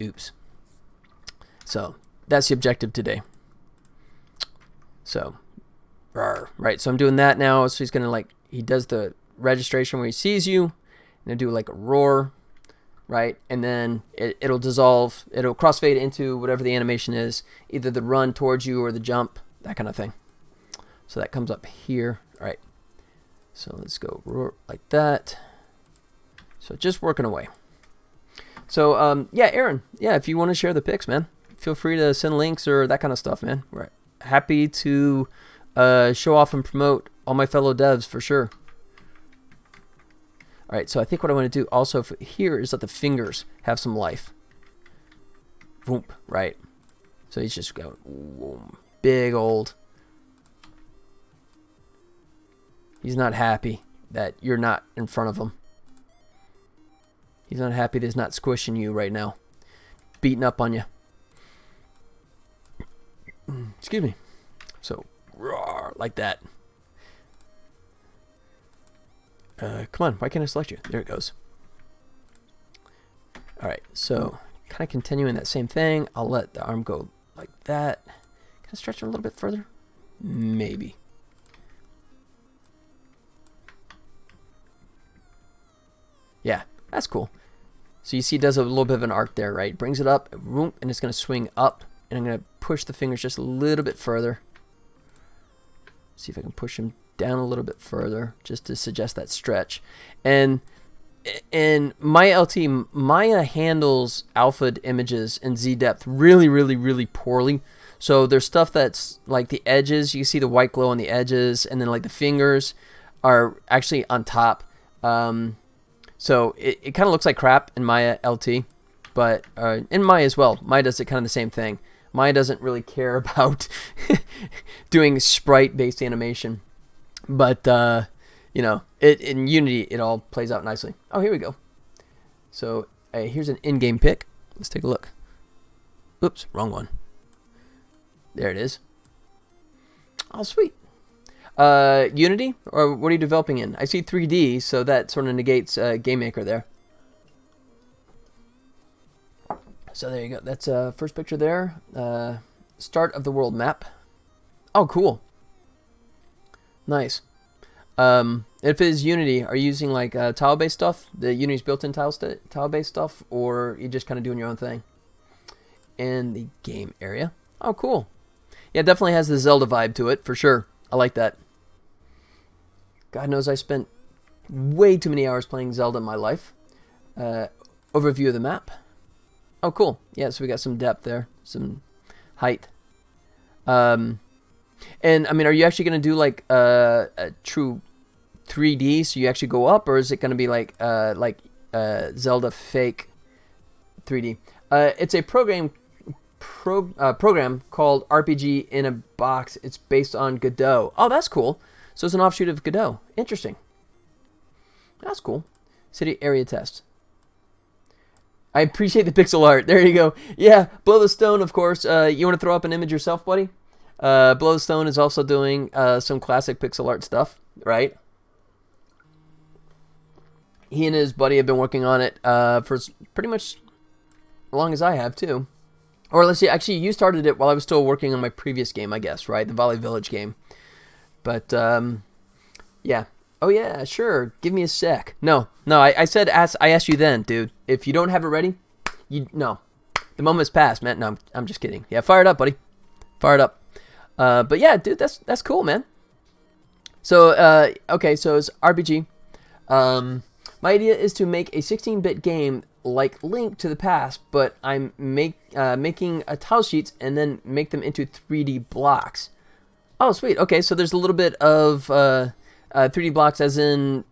Oops. So that's the objective today. So, right. So I'm doing that now. So he's gonna he does the registration where he sees you, and do like a roar, right? And then it'll dissolve. It'll crossfade into whatever the animation is, either the run towards you or the jump, that kind of thing. So that comes up here. All right. So let's go roar like that. So just working away. So yeah, Aaron. Yeah, if you want to share the pics, man, feel free to send links or that kind of stuff, man. We're happy to show off and promote all my fellow devs for sure. All right, so I think what I want to do also here is let the fingers have some life. Boom, right. So he's just going boom, big old. He's not happy. that you're not in front of him. He's not happy that he's not squishing you right now. Beating up on you. Excuse me. So, roar, like that. Come on, why can't I select you? There it goes. Alright, so kind of continuing that same thing. I'll let the arm go like that. Can I stretch it a little bit further? Maybe. Yeah, that's cool. So you see it does a little bit of an arc there, right? Brings it up, and it's going to swing up. And I'm going to push the fingers just a little bit further. See if I can push them down a little bit further, just to suggest that stretch. And in my LT, Maya handles alpha images and Z depth really, really, really poorly. So there's stuff that's like the edges. You see the white glow on the edges, and then like the fingers are actually on top. So it kind of looks like crap in Maya LT, but in Maya as well. Maya does it kind of the same thing. Maya doesn't really care about doing sprite-based animation, but you know, in Unity it all plays out nicely. Oh, here we go. So here's an in-game pick. Let's take a look. Oops, wrong one. There it is. Oh, sweet. Unity, or what are you developing in? I see 3D, so that sort of negates Game Maker there. So there you go. That's first picture there. Start of the world map. Oh, cool. Nice. If it is Unity, are you using like tile-based stuff? The Unity's built-in tile-based stuff, or you just kind of doing your own thing? In the game area. Oh, cool. Yeah, it definitely has the Zelda vibe to it, for sure. I like that. God knows I spent way too many hours playing Zelda in my life. Overview of the map. Oh, cool. Yeah, so we got some depth there, some height. And I mean, are you actually going to do like a true 3D, so you actually go up, or is it going to be like Zelda fake 3D? It's a program called RPG in a Box. It's based on Godot. Oh, that's cool. So it's an offshoot of Godot. Interesting. That's cool. City area test. I appreciate the pixel art. There you go. Yeah, Blow the Stone, of course. You want to throw up an image yourself, buddy? Blow the Stone is also doing some classic pixel art stuff, right? He and his buddy have been working on it for pretty much as long as I have, too. Or let's see, actually, you started it while I was still working on my previous game, I guess, right? The Valley Village game. But, yeah. Oh, yeah, sure. Give me a sec. No, I said, I asked you then, dude. If you don't have it ready, no. The moment's passed, man. No, I'm just kidding. Yeah, fire it up, buddy. Fire it up. But yeah, dude, that's cool, man. So, okay, so it's RPG. My idea is to make a 16-bit game like Link to the Past, but I'm making tile sheets and then make them into 3D blocks. Oh, sweet. Okay, so there's a little bit of 3D blocks as in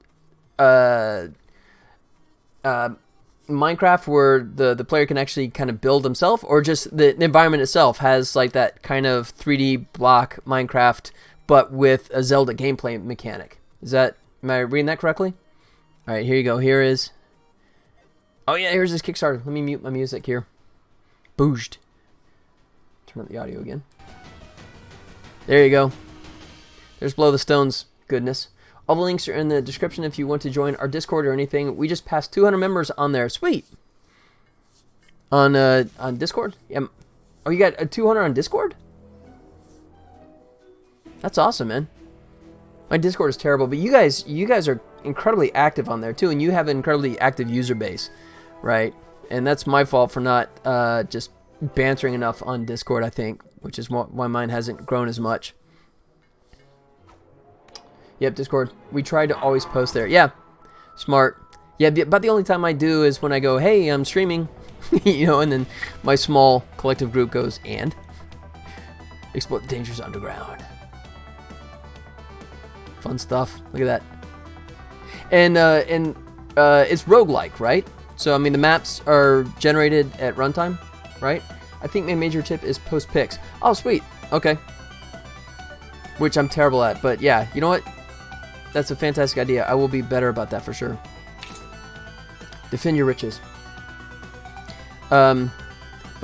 Minecraft, where the player can actually kind of build himself, or just the environment itself has like that kind of 3D block Minecraft, but with a Zelda gameplay mechanic. Am I reading that correctly? All right, here you go. Here is... Oh, yeah, here's this Kickstarter. Let me mute my music here. Booged. Turn up the audio again. There you go. There's Blow the Stone's goodness. All the links are in the description if you want to join our Discord or anything. We just passed 200 members on there. Sweet. On Discord? Yeah. Oh, you got 200 on Discord? That's awesome, man. My Discord is terrible, but you guys are incredibly active on there too, and you have an incredibly active user base, right? And that's my fault for not just bantering enough on Discord, I think, which is why mine hasn't grown as much. Yep, Discord. We try to always post there. Yeah, smart. Yeah, but the only time I do is when I go, hey, I'm streaming, you know, and then my small collective group goes, and explore the dangers underground. Fun stuff. Look at that. And it's roguelike, right? So, I mean, the maps are generated at runtime, right? I think my major tip is post pics. Oh, sweet. Okay. Which I'm terrible at, but yeah, you know what? That's a fantastic idea. I will be better about that for sure. Defend your riches. But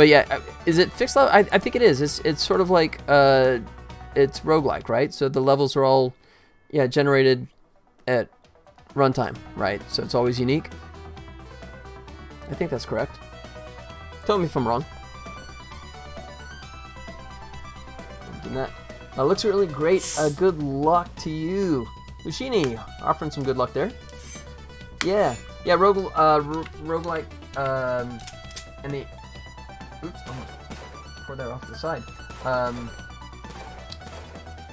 yeah, is it fixed level? I think it is. It's sort of like it's roguelike, right? So the levels are all generated at runtime, right? So it's always unique. I think that's correct. Tell me if I'm wrong. That looks really great. Good luck to you, Luchini. Offering some good luck there. Yeah, roguelike. And the oops, pour that off to the side.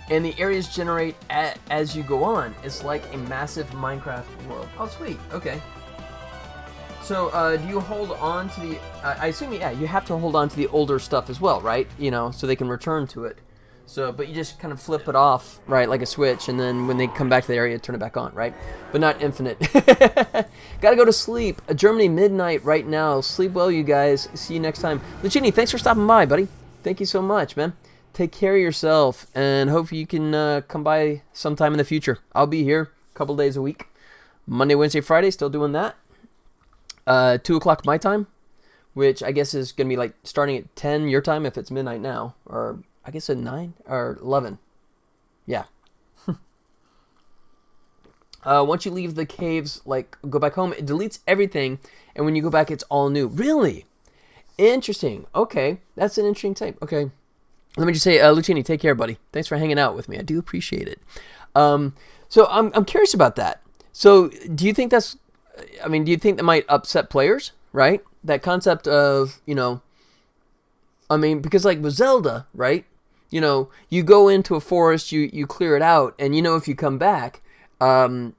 And the areas generate as you go on. It's like a massive Minecraft world. Oh, sweet. Okay. So, do you hold on to the? I assume, yeah, you have to hold on to the older stuff as well, right? You know, so they can return to it. So, but you just kind of flip it off, right, like a switch, and then when they come back to the area, turn it back on, right? But not infinite. Gotta go to sleep. Germany midnight right now. Sleep well, you guys. See you next time. Lucini, thanks for stopping by, buddy. Thank you so much, man. Take care of yourself, and hope you can come by sometime in the future. I'll be here a couple days a week. Monday, Wednesday, Friday, still doing that. 2 o'clock my time, which I guess is going to be like starting at 10 your time if it's midnight now, or I guess at 9 or 11. Yeah. Once you leave the caves, like go back home, it deletes everything, and when you go back, it's all new. Really? Interesting. Okay, that's an interesting type. Okay. Let me just say, Lucini, take care, buddy. Thanks for hanging out with me. I do appreciate it. So I'm curious about that. So do you think that's, I mean, do you think that might upset players, right? That concept of, you know, I mean, because like with Zelda, right? You know, you go into a forest, you clear it out, and you know if you come back, there'll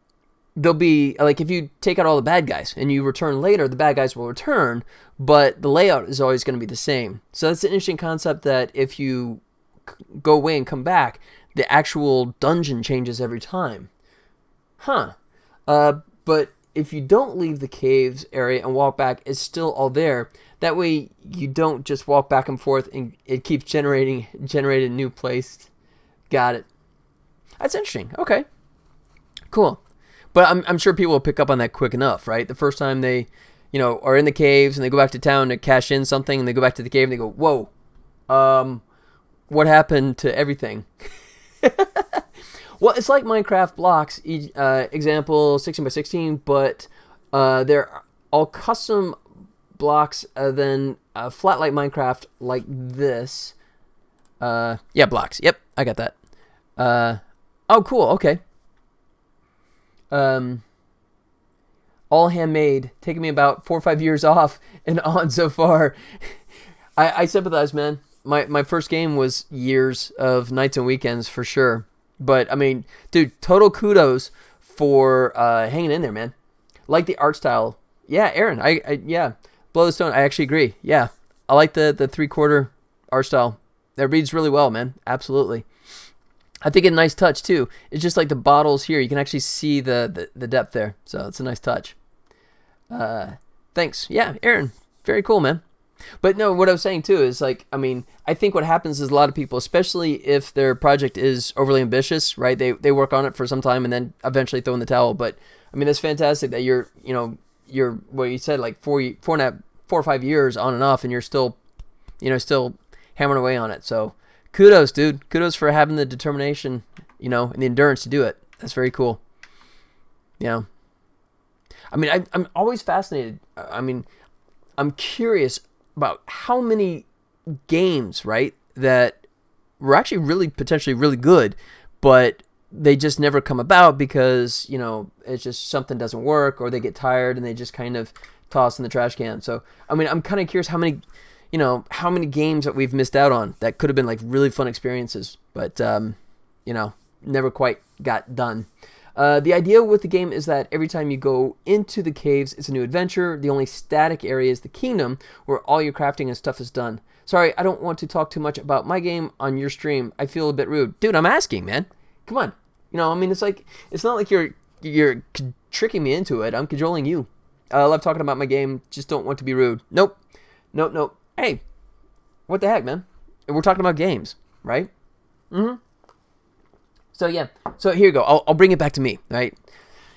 be, like if you take out all the bad guys and you return later, the bad guys will return, but the layout is always going to be the same. So that's an interesting concept that if you go away and come back, the actual dungeon changes every time. Huh. But if you don't leave the caves area and walk back, it's still all there. That way you don't just walk back and forth and it keeps generating a new place. Got it. That's interesting. Okay. Cool. But I'm sure people will pick up on that quick enough, right? The first time they, you know, are in the caves and they go back to town to cash in something and they go back to the cave and they go, whoa, what happened to everything? Well, it's like Minecraft blocks, example 16 by 16, but they're all custom blocks than flat like Minecraft like this. Yeah, blocks. Yep, I got that. Oh, cool. Okay. All handmade, taking me about 4 or 5 years off and on so far. I sympathize, man. My first game was years of nights and weekends for sure. But I mean, dude, total kudos for hanging in there, man. Like the art style. Yeah, Aaron, yeah, blow the stone. I actually agree. Yeah, I like the 3/4 art style. That reads really well, man. Absolutely. I think a nice touch too. It's just like the bottles here. You can actually see the depth there. So it's a nice touch. Thanks. Yeah, Aaron. Very cool, man. But no, what I was saying too is like, I mean, I think what happens is a lot of people, especially if their project is overly ambitious, right? They work on it for some time and then eventually throw in the towel. But I mean, that's fantastic that you're what you said, like 4 or 5 years on and off, and you're still, still hammering away on it. So kudos, dude. Kudos for having the determination, and the endurance to do it. That's very cool. Yeah. I mean, I'm always fascinated. I mean, I'm curious about how many games, right, that were actually really potentially really good, but they just never come about because, it's just something doesn't work or they get tired and they just kind of toss in the trash can. So, I mean, I'm kind of curious how many games that we've missed out on that could have been like really fun experiences, but, never quite got done. The idea with the game is that every time you go into the caves, it's a new adventure. The only static area is the kingdom, where all your crafting and stuff is done. Sorry, I don't want to talk too much about my game on your stream. I feel a bit rude. Dude, I'm asking, man. Come on. I mean, it's not like you're tricking me into it. I'm cajoling you. I love talking about my game. Just don't want to be rude. Nope. Hey, what the heck, man? We're talking about games, right? Mm-hmm. So yeah, so here you go. I'll bring it back to me, right?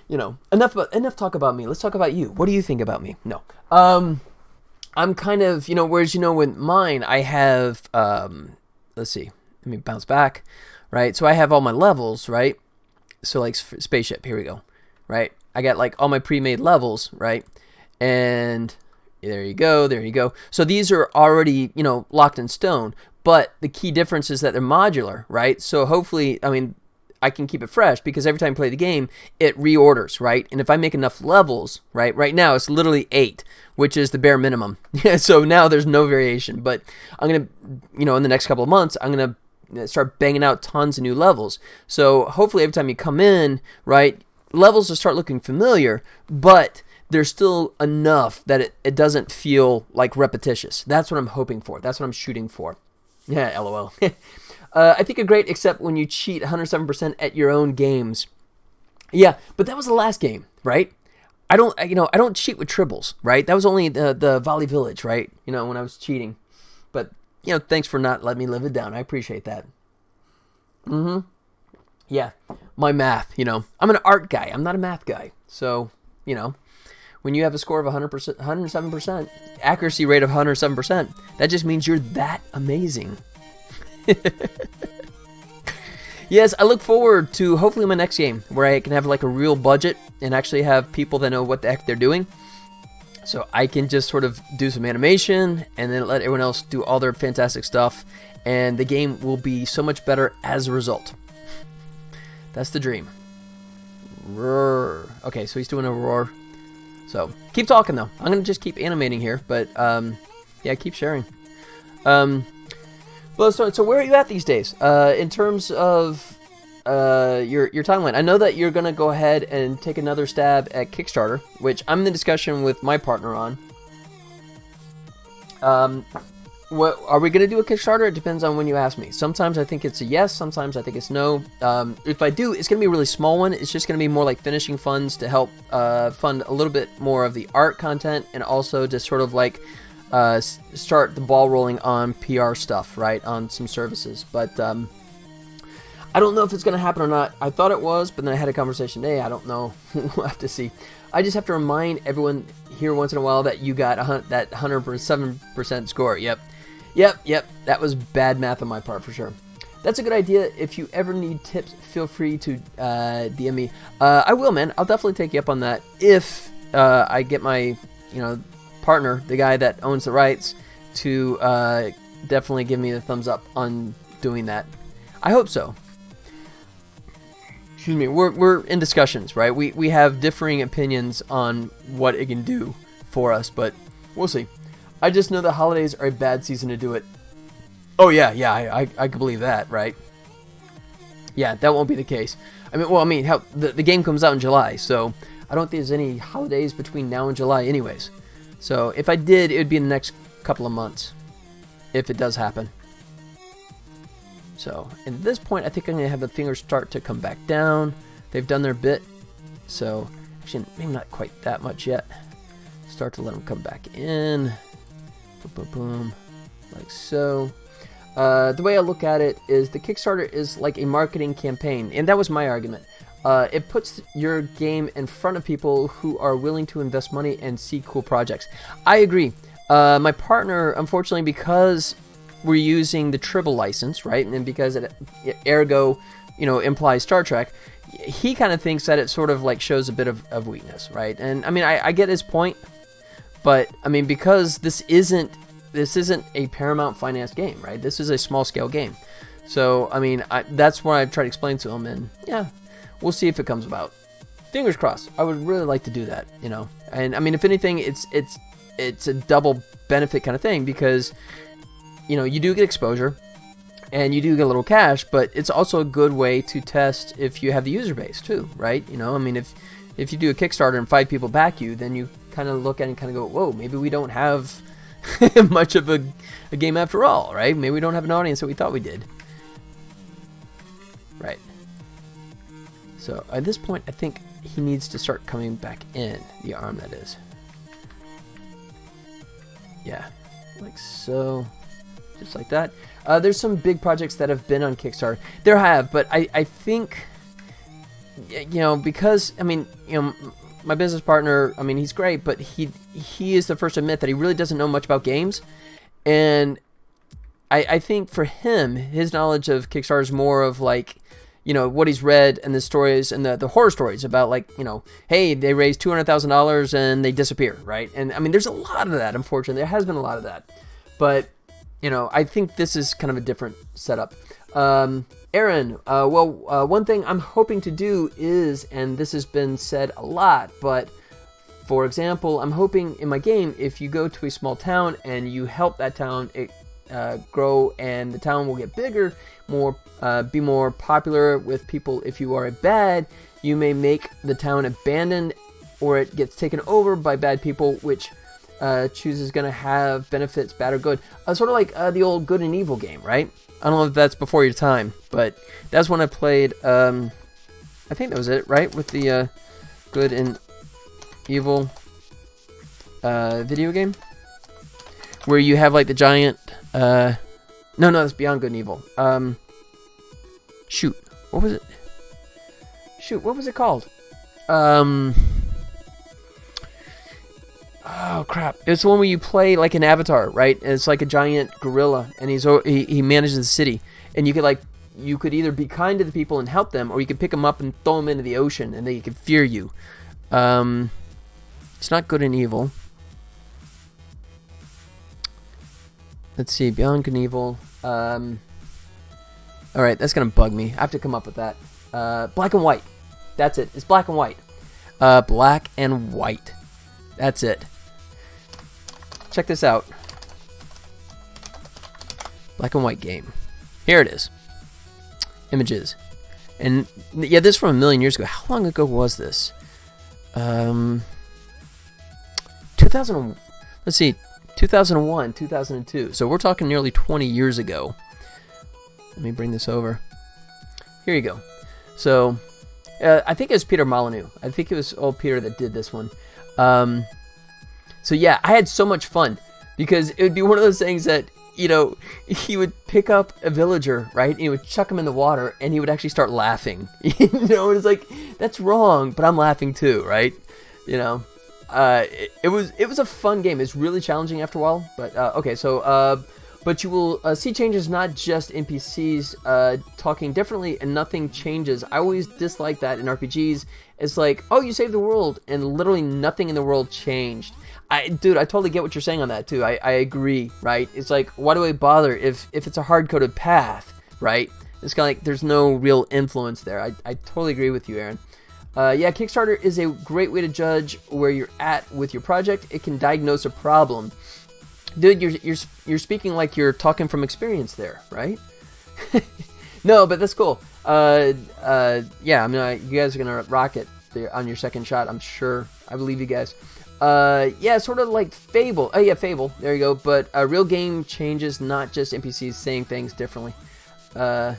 You know, enough talk about me. Let's talk about you. What do you think about me? No. I'm kind of, you know, whereas, you know, with mine, I have, let's see, let me bounce back, right? So I have all my levels, right? So like spaceship, here we go, right? I got like all my pre-made levels, right? And there you go, there you go. So these are already, you know, locked in stone, but the key difference is that they're modular, right? So hopefully, I mean, I can keep it fresh because every time I play the game, it reorders, right? And if I make enough levels, right now it's literally 8, which is the bare minimum. So now there's no variation. But I'm going to, you know, in the next couple of months, I'm going to start banging out tons of new levels. So hopefully every time you come in, right, levels will start looking familiar, but there's still enough that it doesn't feel like repetitious. That's what I'm hoping for. That's what I'm shooting for. Yeah, LOL. I think you're great, except when you cheat 107% at your own games. Yeah, but that was the last game, right? I don't cheat with tribbles, right? That was only the Volley Village, right? You know, when I was cheating. But, you know, thanks for not letting me live it down. I appreciate that. Yeah, my math, you know. I'm an art guy. I'm not a math guy. So, you know, when you have a score of 100%, 107%, accuracy rate of 107%, that just means you're that amazing. Yes, I look forward to hopefully my next game where I can have like a real budget and actually have people that know what the heck they're doing. So I can just sort of do some animation and then let everyone else do all their fantastic stuff. And the game will be so much better as a result. That's the dream. Roar. Okay, so he's doing a roar. So keep talking though. I'm going to just keep animating here. But yeah, keep sharing. Well, so where are you at these days in terms of your timeline? I know that you're going to go ahead and take another stab at Kickstarter, which I'm in the discussion with my partner on. What are we going to do a Kickstarter? It depends on when you ask me. Sometimes I think it's a yes, sometimes I think it's no. If I do, it's going to be a really small one. It's just going to be more like finishing funds to help fund a little bit more of the art content and also just sort of like start the ball rolling on PR stuff, right, on some services. But I don't know if it's going to happen or not. I thought it was, but then I had a conversation today. I don't know. We'll have to see. I just have to remind everyone here once in a while that you got that 107% score. Yep. That was bad math on my part for sure. That's a good idea. If you ever need tips, feel free to DM me. I will, man. I'll definitely take you up on that if I get my, you know, partner, the guy that owns the rights, to definitely give me the thumbs up on doing that. I hope so. Excuse me. We're in discussions, right? We have differing opinions on what it can do for us, but we'll see. I just know the holidays are a bad season to do it. Oh yeah, I can believe that, right? Yeah, that won't be the case. Hell, the game comes out in July, so I don't think there's any holidays between now and July anyways. So if I did, it would be in the next couple of months, if it does happen. So at this point, I think I'm going to have the fingers start to come back down. They've done their bit. So actually, maybe not quite that much yet. Start to let them come back in. Boom, boom, boom. Like so. The way I look at it is the Kickstarter is like a marketing campaign. And that was my argument. It puts your game in front of people who are willing to invest money and see cool projects. I agree. My partner, unfortunately, because we're using the Tribble license, right, and because it ergo, you know, implies Star Trek, he kind of thinks that it sort of like shows a bit of weakness, right? And I mean, I get his point, but I mean, because this isn't a Paramount finance game, right? This is a small scale game. So I mean, that's what I try to explain to him, and yeah. We'll see if it comes about. Fingers crossed. I would really like to do that, you know. And I mean, if anything, it's a double benefit kind of thing because, you know, you do get exposure and you do get a little cash, but it's also a good way to test if you have the user base too, right? You know, I mean, if you do a Kickstarter and 5 people back you, then you kind of look at it and kind of go, whoa, maybe we don't have much of a game after all, right? Maybe we don't have an audience that we thought we did. Right. So at this point, I think he needs to start coming back in, the arm that is. Yeah, like so. just like that. There's some big projects that have been on Kickstarter. There have, but I think, you know, because, I mean, you know, my business partner, I mean, he's great, but he is the first to admit that he really doesn't know much about games. And I think for him, his knowledge of Kickstarter is more of like, you know, what he's read and the stories and the horror stories about, like, you know, hey, they raised $200,000 and they disappear, right? And I mean, there's a lot of that, unfortunately. There has been a lot of that. But, you know, I think this is kind of a different setup. Aaron, one thing I'm hoping to do is, and this has been said a lot, but for example, I'm hoping in my game, if you go to a small town and you help that town grow, and the town will get bigger, be more popular with people. If you are a bad, you may make the town abandoned, or it gets taken over by bad people, which chooses going to have benefits, bad or good. Sort of like the old Good and Evil game, right? I don't know if that's before your time, but that's when I played, I think that was it, right? With the Good and Evil video game, where you have like the giant, no, that's Beyond Good and Evil. Shoot, what was it? Shoot, what was it called? Oh crap! It's the one where you play like an avatar, right? And it's like a giant gorilla, and he manages the city. And you could either be kind to the people and help them, or you could pick them up and throw them into the ocean, and they could fear you. It's not Good and Evil. Let's see, Beyond Good and Evil. All right, that's gonna bug me. I have to come up with that. Black and White. That's it. It's Black and White. Black and White. That's it. Check this out. Black and white game. Here it is. Images. And yeah, this is from a million years ago. How long ago was this? 2000. Let's see. 2001, 2002. So we're talking nearly 20 years ago. Let me bring this over. Here you go. So I think it was Peter Molyneux. I think it was old Peter that did this one. So yeah, I had so much fun, because it would be one of those things that, you know, he would pick up a villager, right, and he would chuck him in the water, and he would actually start laughing. You know, it's like, that's wrong, but I'm laughing too, right? You know, it was a fun game. It's really challenging after a while, but okay. So but you will see changes, not just NPCs talking differently, and nothing changes. I always dislike that in RPGs. It's like, oh, you saved the world, and literally nothing in the world changed. Dude, I totally get what you're saying on that too. I agree, right? It's like, why do I bother if it's a hard-coded path, right? It's kind of like there's no real influence there. I totally agree with you, Aaron. Yeah, Kickstarter is a great way to judge where you're at with your project. It can diagnose a problem. Dude, you're speaking like you're talking from experience there, right? No, but that's cool. Yeah, I mean, you guys are gonna rock it there on your second shot, I'm sure. I believe you guys. Yeah, sort of like Fable. Oh yeah, Fable. There you go. But a real game changes, not just NPCs saying things differently. Yeah.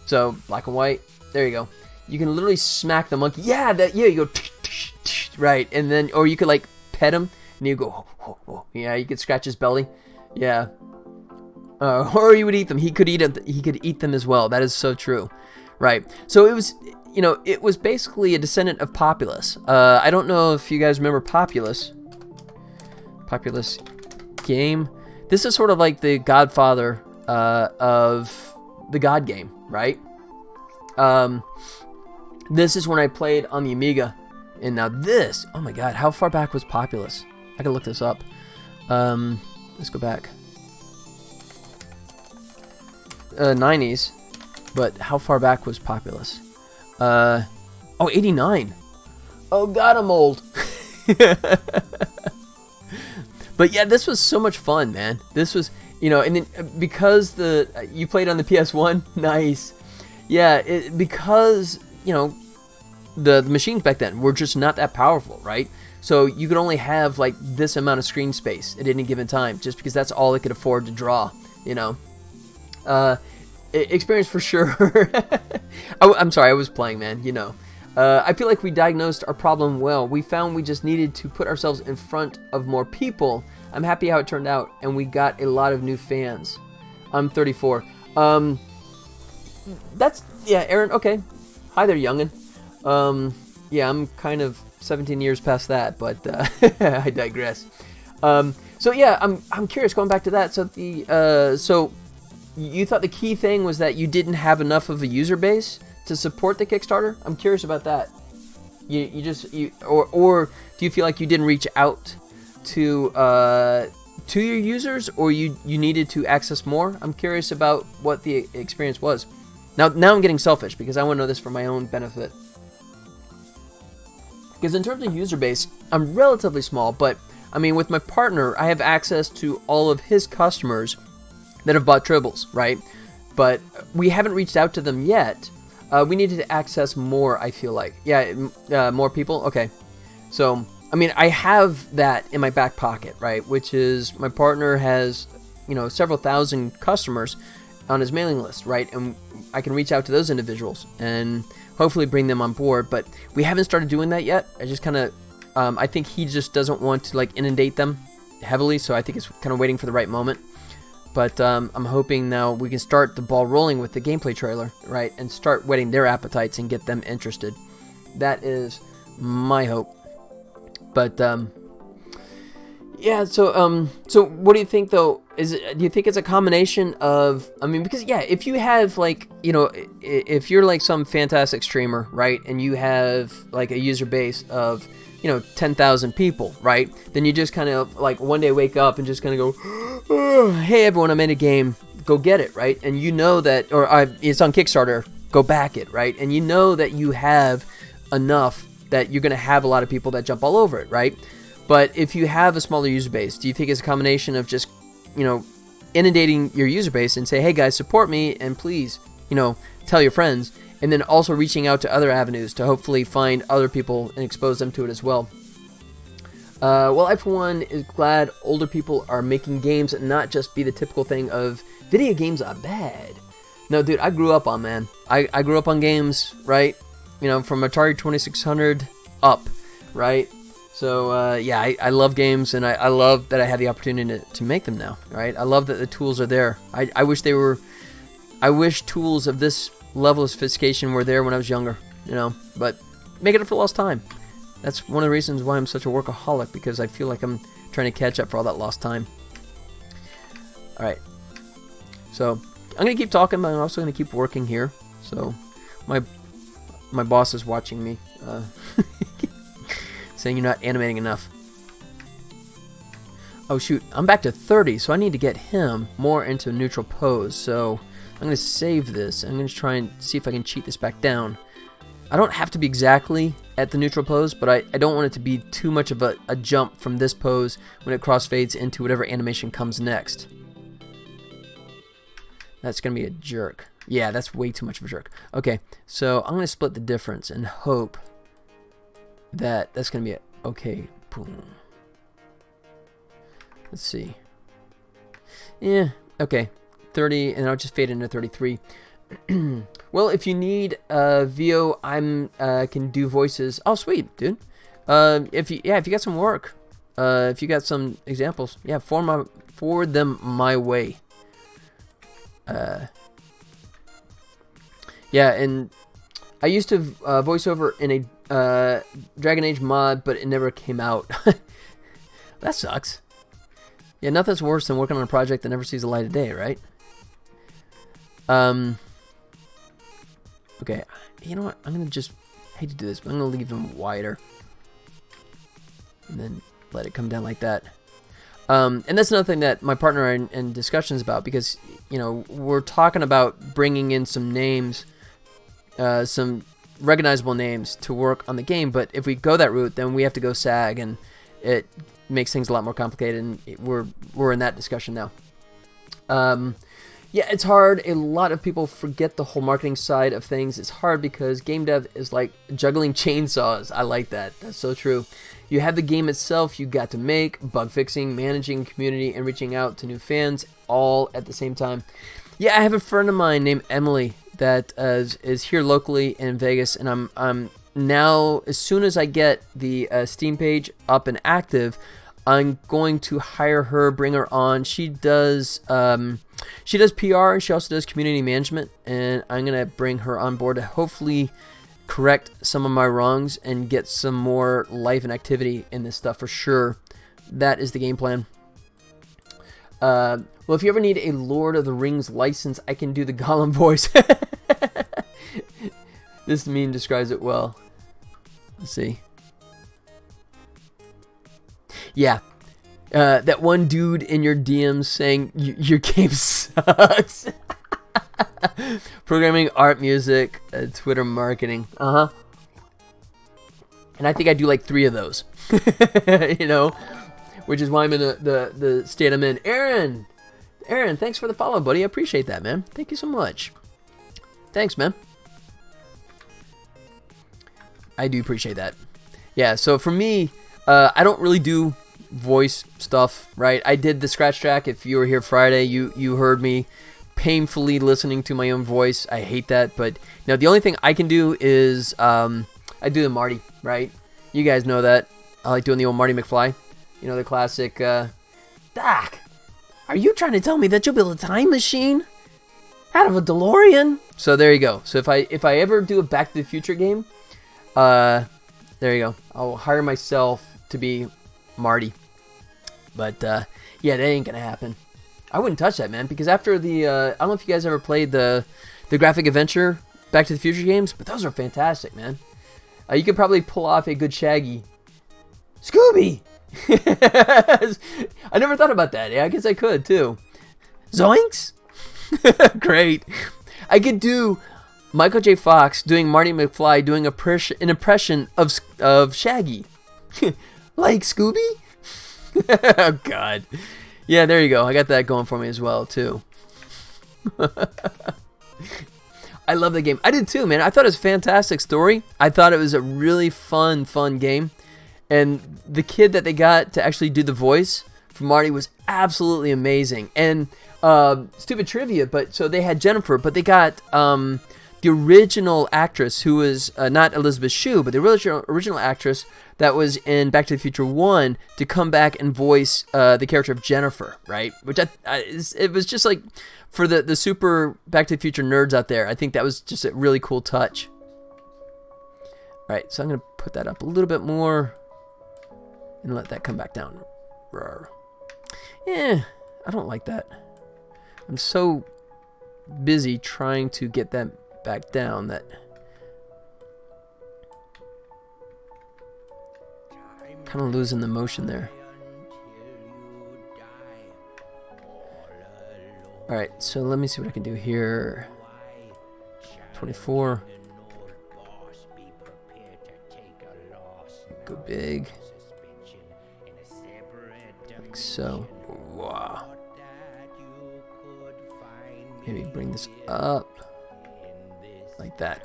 So black and white. There you go. You can literally smack the monkey. Yeah, you go right, and then, or you could like pet him, and you go. Yeah, you could scratch his belly. Yeah. Or you would eat them. He could eat them as well. That is so true. Right. So it was, you know, it was basically a descendant of Populous. I don't know if you guys remember Populous. Populous game. This is sort of like the godfather of the God game, right? This is when I played on the Amiga. And now this, oh my god, how far back was Populous? I can look this up. Let's go back. 90s. But how far back was Populous? Oh, 89. Oh god, I'm old. But yeah, this was so much fun, man. This was, you know, and then because you played on the PS1, nice. Yeah, because, you know, the machines back then were just not that powerful, right? So you could only have like this amount of screen space at any given time, just because that's all it could afford to draw, you know. Experience for sure. I'm sorry, I was playing, man, you know. I feel like we diagnosed our problem well. We found we just needed to put ourselves in front of more people. I'm happy how it turned out, and we got a lot of new fans. I'm 34. That's, yeah, Aaron, okay. Hi there, youngin'. Yeah, I'm kind of 17 years past that, but I digress. So yeah, I'm curious, going back to that, so you thought the key thing was that you didn't have enough of a user base to support the Kickstarter? I'm curious about that. Or do you feel like you didn't reach out to your users, or you needed to access more? I'm curious about what the experience was. Now I'm getting selfish because I want to know this for my own benefit. Because in terms of user base, I'm relatively small, but I mean, with my partner, I have access to all of his customers that have bought Tribbles, right? But we haven't reached out to them yet. We needed to access more, I feel like. Yeah, more people? Okay. So, I mean, I have that in my back pocket, right? Which is, my partner has, several thousand customers on his mailing list, right? And I can reach out to those individuals and hopefully bring them on board. But we haven't started doing that yet. I just kind of, I think he just doesn't want to, like, inundate them heavily. So I think it's kind of waiting for the right moment. But I'm hoping now we can start the ball rolling with the gameplay trailer, right? And start whetting their appetites and get them interested. That is my hope. But yeah, so what do you think though? Do you think it's a combination of, I mean, because yeah, if you have like, if you're like some fantastic streamer, right? And you have like a user base of 10,000 people, right? Then you just kind of like one day wake up and just kind of go, oh, hey everyone, I'm in a game, go get it, right? And you know that, or it's on Kickstarter, go back it, right? And you know that you have enough that you're going to have a lot of people that jump all over it, right? But if you have a smaller user base, do you think it's a combination of just, inundating your user base and say, hey guys, support me, and please, tell your friends, and then also reaching out to other avenues to hopefully find other people and expose them to it as well? Well, I for one is glad older people are making games and not just be the typical thing of video games are bad. No, dude, I grew up on, man. I grew up on games, right? From Atari 2600 up, right? So, yeah, I love games, and I love that I have the opportunity to make them now, right? I love that the tools are there. I wish tools of this level of sophistication were there when I was younger, but make it up for lost time. That's one of the reasons why I'm such a workaholic, because I feel like I'm trying to catch up for all that lost time. Alright, so I'm going to keep talking, but I'm also going to keep working here. So, my boss is watching me, saying you're not animating enough. Oh shoot, I'm back to 30, so I need to get him more into a neutral pose. So I'm going to save this. I'm going to try and see if I can cheat this back down. I don't have to be exactly at the neutral pose, but I don't want it to be too much of a jump from this pose when it crossfades into whatever animation comes next. That's going to be a jerk. Yeah, that's way too much of a jerk. Okay, so I'm going to split the difference and hope that that's going to be it. Okay, boom. Let's see. Yeah, okay. 30, and I'll just fade into 33. Well, if you need VO, I can do voices. Oh, sweet, dude. If you got some work, if you got some examples, yeah, forward them my way. Yeah, and I used to voice over in a Dragon Age mod, but it never came out. That sucks. Yeah, nothing's worse than working on a project that never sees the light of day, right? Okay, you know what? I'm gonna just, hate to do this, but I'm gonna leave them wider, and then let it come down like that. And that's another thing that my partner are in discussions about, because we're talking about bringing in some names, some recognizable names to work on the game. But if we go that route, then we have to go SAG, and it makes things a lot more complicated. And we're in that discussion now. Yeah, it's hard. A lot of people forget the whole marketing side of things. It's hard because game dev is like juggling chainsaws. I like that. That's so true. You have the game itself you got to make, bug fixing, managing community, and reaching out to new fans all at the same time. Yeah, I have a friend of mine named Emily that is here locally in Vegas, and I'm now, as soon as I get the Steam page up and active, I'm going to hire her, bring her on. She does PR, and she also does community management, and I'm going to bring her on board to hopefully correct some of my wrongs and get some more life and activity in this stuff for sure. That is the game plan. Well, if you ever need a Lord of the Rings license, I can do the Gollum voice. This meme describes it well. Let's see. Yeah. That one dude in your DMs saying your game sucks. Programming, art, music, Twitter marketing. And I think I do like 3 of those. You know? Which is why I'm in the state I'm in. Aaron, thanks for the follow, buddy. I appreciate that, man. Thank you so much. Thanks, man. I do appreciate that. Yeah, so for me, I don't really do voice stuff, right? I did the scratch track. If you were here Friday, you heard me painfully listening to my own voice. I hate that, but now the only thing I can do is I do the Marty, right? You guys know that. I like doing the old Marty McFly. You know, the classic, Doc, are you trying to tell me that you'll build a time machine out of a DeLorean? So there you go. So if I ever do a Back to the Future game, there you go. I'll hire myself to be Marty. But, yeah, that ain't gonna happen. I wouldn't touch that, man, because after the, I don't know if you guys ever played the graphic adventure Back to the Future games, but those are fantastic, man. You could probably pull off a good Shaggy. Scooby! I never thought about that. Yeah, I guess I could, too. Zoinks! Great. I could do Michael J. Fox doing Marty McFly doing an impression of Shaggy. Like Scooby? Oh, God. Yeah, there you go. I got that going for me as well, too. I love the game. I did, too, man. I thought it was a fantastic story. I thought it was a really fun game. And the kid that they got to actually do the voice for Marty was absolutely amazing. And stupid trivia, but so they had Jennifer, but they got the original actress who was not Elizabeth Shue, but the original actress that was in Back to the Future 1 to come back and voice the character of Jennifer, right? Which it was just like, for the super Back to the Future nerds out there, I think that was just a really cool touch. All right, so I'm going to put that up a little bit more and let that come back down. Rawr. Yeah, I don't like that. I'm so busy trying to get that back down that kind of losing the motion there. Alright, so let me see what I can do here. 24. Go big. Like so. Wow. Maybe bring this up. Like that.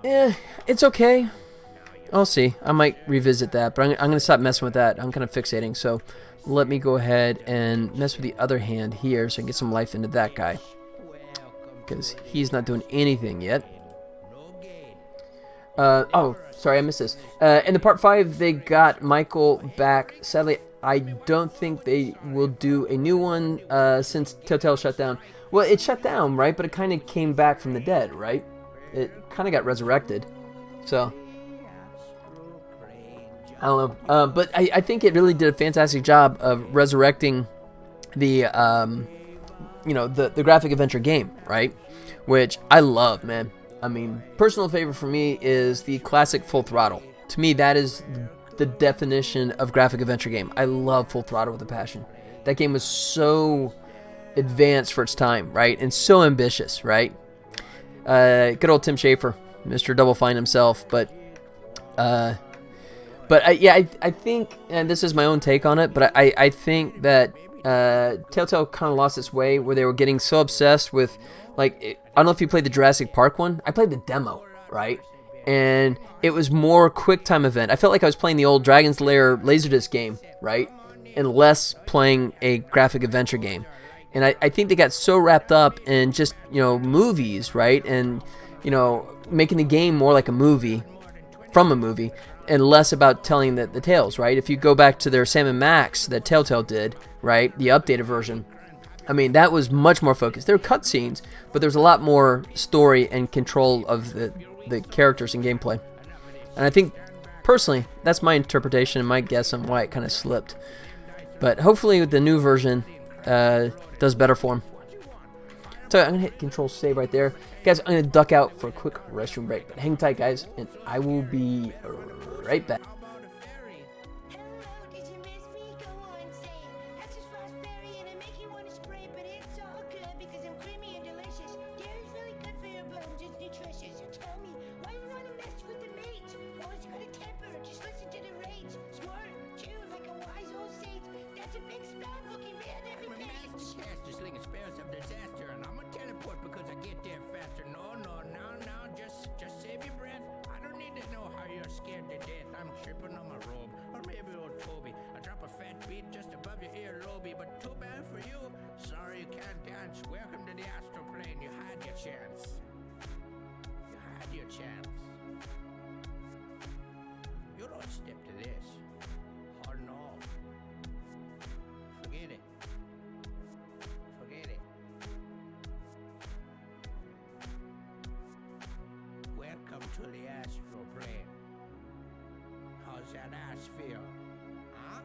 Yeah, it's okay. I'll see. I might revisit that, but I'm going to stop messing with that. I'm kind of fixating, so let me go ahead and mess with the other hand here so I can get some life into that guy. Because he's not doing anything yet. Oh, sorry, I missed this. In the part 5, they got Michael back. Sadly, I don't think they will do a new one since Telltale shut down. Well, it shut down, right? But it kind of came back from the dead, right? It kind of got resurrected. So, I don't know. But I think it really did a fantastic job of resurrecting the, the graphic adventure game, right? Which I love, man. I mean, personal favorite for me is the classic Full Throttle. To me, that is the definition of graphic adventure game. I love Full Throttle with a passion. That game was so advanced for its time, right? And so ambitious, right? Good old Tim Schafer, Mr. Double Fine himself. But I think, and this is my own take on it, but I think that Telltale kind of lost its way where they were getting so obsessed with, like, I don't know if you played the Jurassic Park one. I played the demo, right? And it was more quick time event. I felt like I was playing the old Dragon's Lair Laserdisc game, right? And less playing a graphic adventure game. And I think they got so wrapped up in just, movies, right? And, making the game more like a movie, from a movie. and less about telling the tales, right? If you go back to their Sam and Max that Telltale did, right, the updated version, I mean, that was much more focused. There were cutscenes, but there's a lot more story and control of the characters and gameplay. And I think, personally, that's my interpretation and my guess on why it kind of slipped. But hopefully the new version does better for him. So I'm going to hit Control Save right there. Guys, I'm going to duck out for a quick restroom break. But hang tight, guys, and I will be right back. To the astral plane. How's that ass feel? Huh?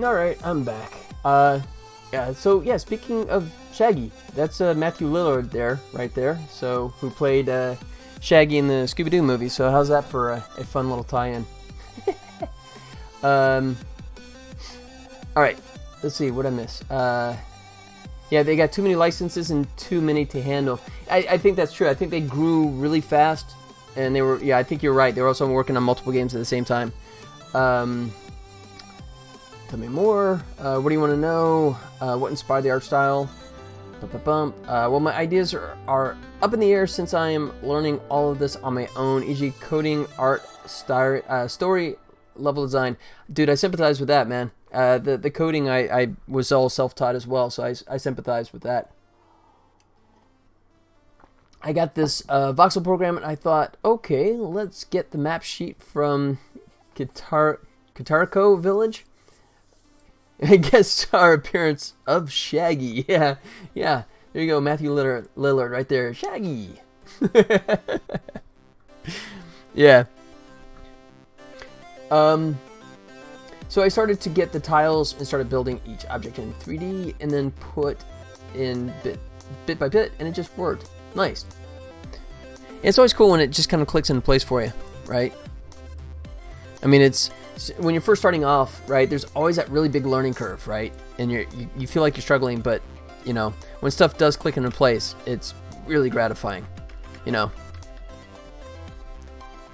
Alright, I'm back. Yeah, so yeah, speaking of Shaggy, that's Matthew Lillard there, right there, so who played Shaggy in the Scooby-Doo movie, so how's that for a fun little tie-in? Alright, let's see, what'd I miss? Yeah, they got too many licenses and too many to handle. I think that's true. I think they grew really fast, and they were, yeah, I think you're right, they were also working on multiple games at the same time. Tell me more. What do you want to know? What inspired the art style? Well, my ideas are up in the air since I am learning all of this on my own, e.g. coding, art, story, level design. Dude, I sympathize with that, man. The coding, I was all self-taught as well, so I sympathize with that. I got this voxel program, and I thought, okay, let's get the map sheet from Katariko Village. I guess our appearance of Shaggy. Yeah. There you go, Matthew Lillard right there. Shaggy. Yeah. So I started to get the tiles and started building each object in 3D and then put in bit by bit, and it just worked. Nice. And it's always cool when it just kind of clicks into place for you, right? I mean, it's when you're first starting off, right, there's always that really big learning curve, right? And you feel like you're struggling, but, you know, when stuff does click into place, it's really gratifying, you know?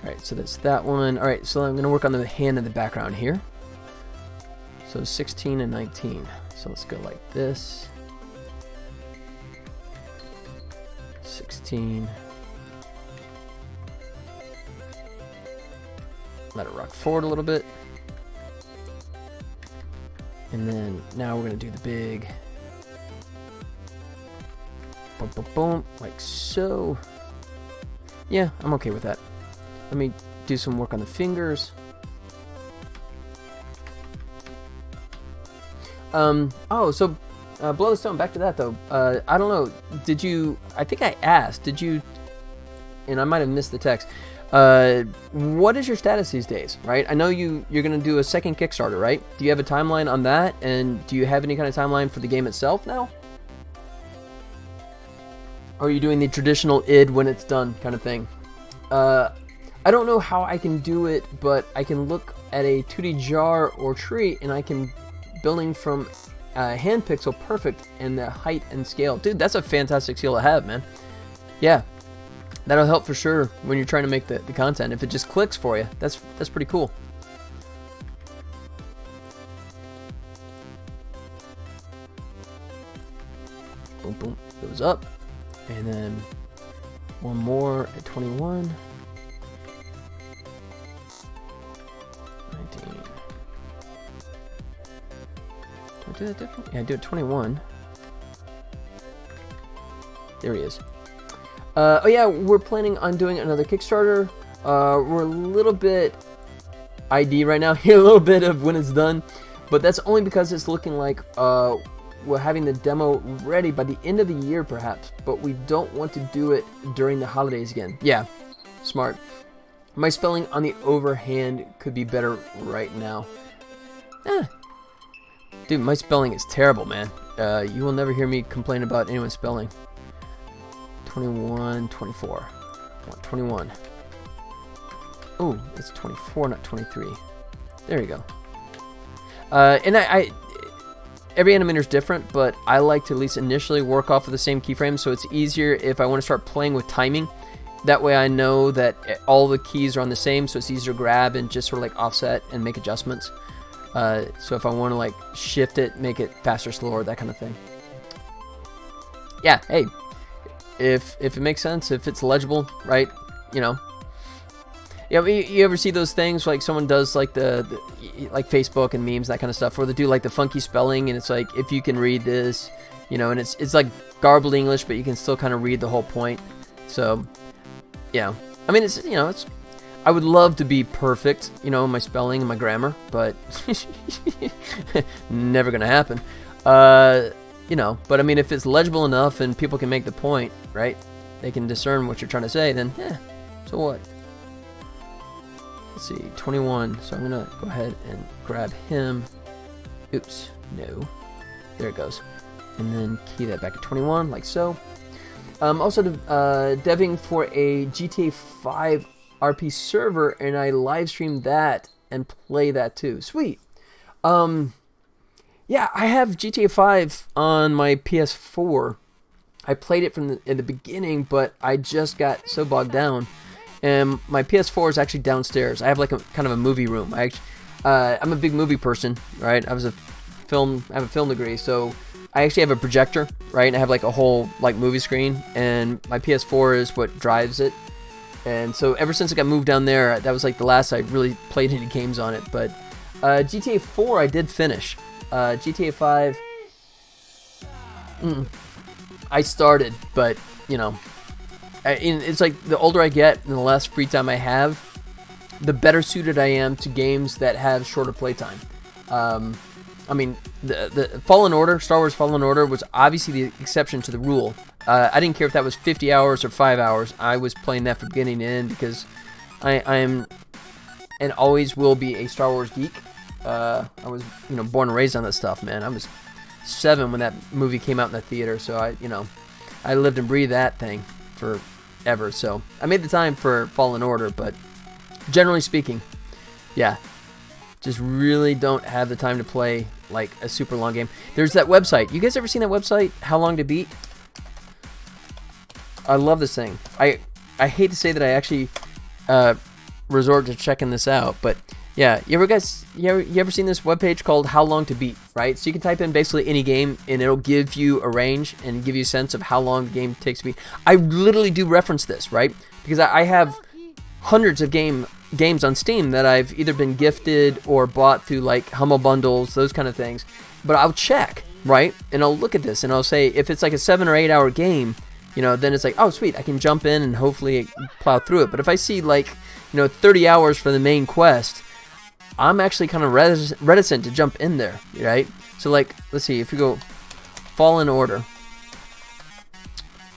Alright, so that's that one. Alright, so I'm going to work on the hand in the background here. So 16 and 19. So let's go like this. 16. Let it rock forward a little bit. And then now we're going to do the big boom, boom, boom, like so. Yeah, I'm okay with that. Let me do some work on the fingers. Oh, so Blow the Stone, back to that though. I don't know, did you, I think I asked, did you, and I might have missed the text, what is your status these days, right? I know you're going to do a second Kickstarter, right? Do you have a timeline on that? And do you have any kind of timeline for the game itself now? Or are you doing the traditional id when it's done kind of thing? I don't know how I can do it, but I can look at a 2D jar or tree and I can building from hand pixel perfect and the height and scale. Dude, that's a fantastic skill to have, man. Yeah. That'll help for sure when you're trying to make the content. If it just clicks for you, that's pretty cool. Boom, boom, goes up. And then one more at 21. 19. Do I do that different? Yeah, I do it 21. There he is. Oh yeah, we're planning on doing another Kickstarter. We're a little bit ID right now, here a little bit of when it's done, but that's only because it's looking like we're having the demo ready by the end of the year perhaps, but we don't want to do it during the holidays again. Yeah, smart. My spelling on the overhand could be better right now. Dude, my spelling is terrible, man. You will never hear me complain about anyone's spelling. 21, 24. 21. Oh, it's 24, not 23. There you go. And I every animator is different, but I like to at least initially work off of the same keyframe, so it's easier if I want to start playing with timing. That way I know that all the keys are on the same, so it's easier to grab and just sort of like offset and make adjustments. So if I want to like shift it, make it faster, slower, that kind of thing. Yeah, hey, if it makes sense, if it's legible, right? You know. Yeah, you ever see those things like someone does like the like Facebook and memes, that kind of stuff, where they do like the funky spelling, and it's like if you can read this, you know, and it's like garbled English, but you can still kind of read the whole point. So, yeah, I mean, it's, you know, it's, I would love to be perfect, you know, in my spelling and my grammar, but never gonna happen. You know, but I mean, if it's legible enough and people can make the point, right? They can discern what you're trying to say, then yeah, so what? Let's see, 21. So I'm gonna go ahead and grab him. Oops, no. There it goes. And then key that back at 21, like so. Also deving for a GTA 5 RP server, and I live stream that and play that too. Sweet. Yeah, I have GTA 5 on my PS4. I played it from in the beginning, but I just got so bogged down. And my PS4 is actually downstairs. I have like a kind of a movie room. I'm a big movie person, right? I have a film degree, so I actually have a projector, right? And I have like a whole like movie screen, and my PS4 is what drives it. And so ever since it got moved down there, that was like the last I really played any games on it. But GTA 4 I did finish. GTA 5, I started, but you know, it's like the older I get and the less free time I have, the better suited I am to games that have shorter playtime. I mean, the Fallen Order, Star Wars Fallen Order, was obviously the exception to the rule. I didn't care if that was 50 hours or 5 hours. I was playing that from beginning to end because I am and always will be a Star Wars geek. I was, you know, born and raised on that stuff, man. I was 7 when that movie came out in the theater, so I lived and breathed that thing forever. So I made the time for Fallen Order, but generally speaking, yeah, just really don't have the time to play like a super long game. There's that website. You guys ever seen that website, How Long to Beat? I love this thing. I hate to say that I actually resort to checking this out, but Yeah, you ever seen this webpage called How Long to Beat, right? So you can type in basically any game and it'll give you a range and give you a sense of how long the game takes to beat. I literally do reference this, right? Because I have hundreds of games on Steam that I've either been gifted or bought through like Humble Bundles, those kind of things. But I'll check, right? And I'll look at this and I'll say if it's like a 7 or 8 hour game, then it's like, oh sweet, I can jump in and hopefully plow through it. But if I see like, 30 hours for the main quest, I'm actually kind of reticent to jump in there, right? So like, let's see, if we go Fallen Order.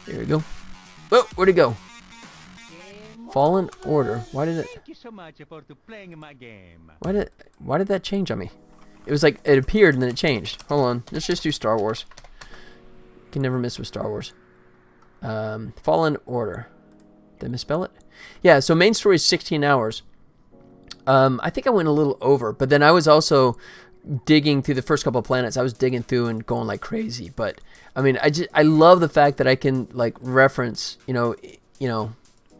There we go. Oh, where'd it go? Fallen Order. Why did it? Thank you so much for playing my game. Why did that change on me? It was like it appeared and then it changed. Hold on, let's just do Star Wars. Can never miss with Star Wars. Fallen Order. Did I misspell it? Yeah. So main story is 16 hours. I think I went a little over, but then I was also digging through the first couple of planets. I was digging through and going like crazy. But I mean, I love the fact that I can like reference,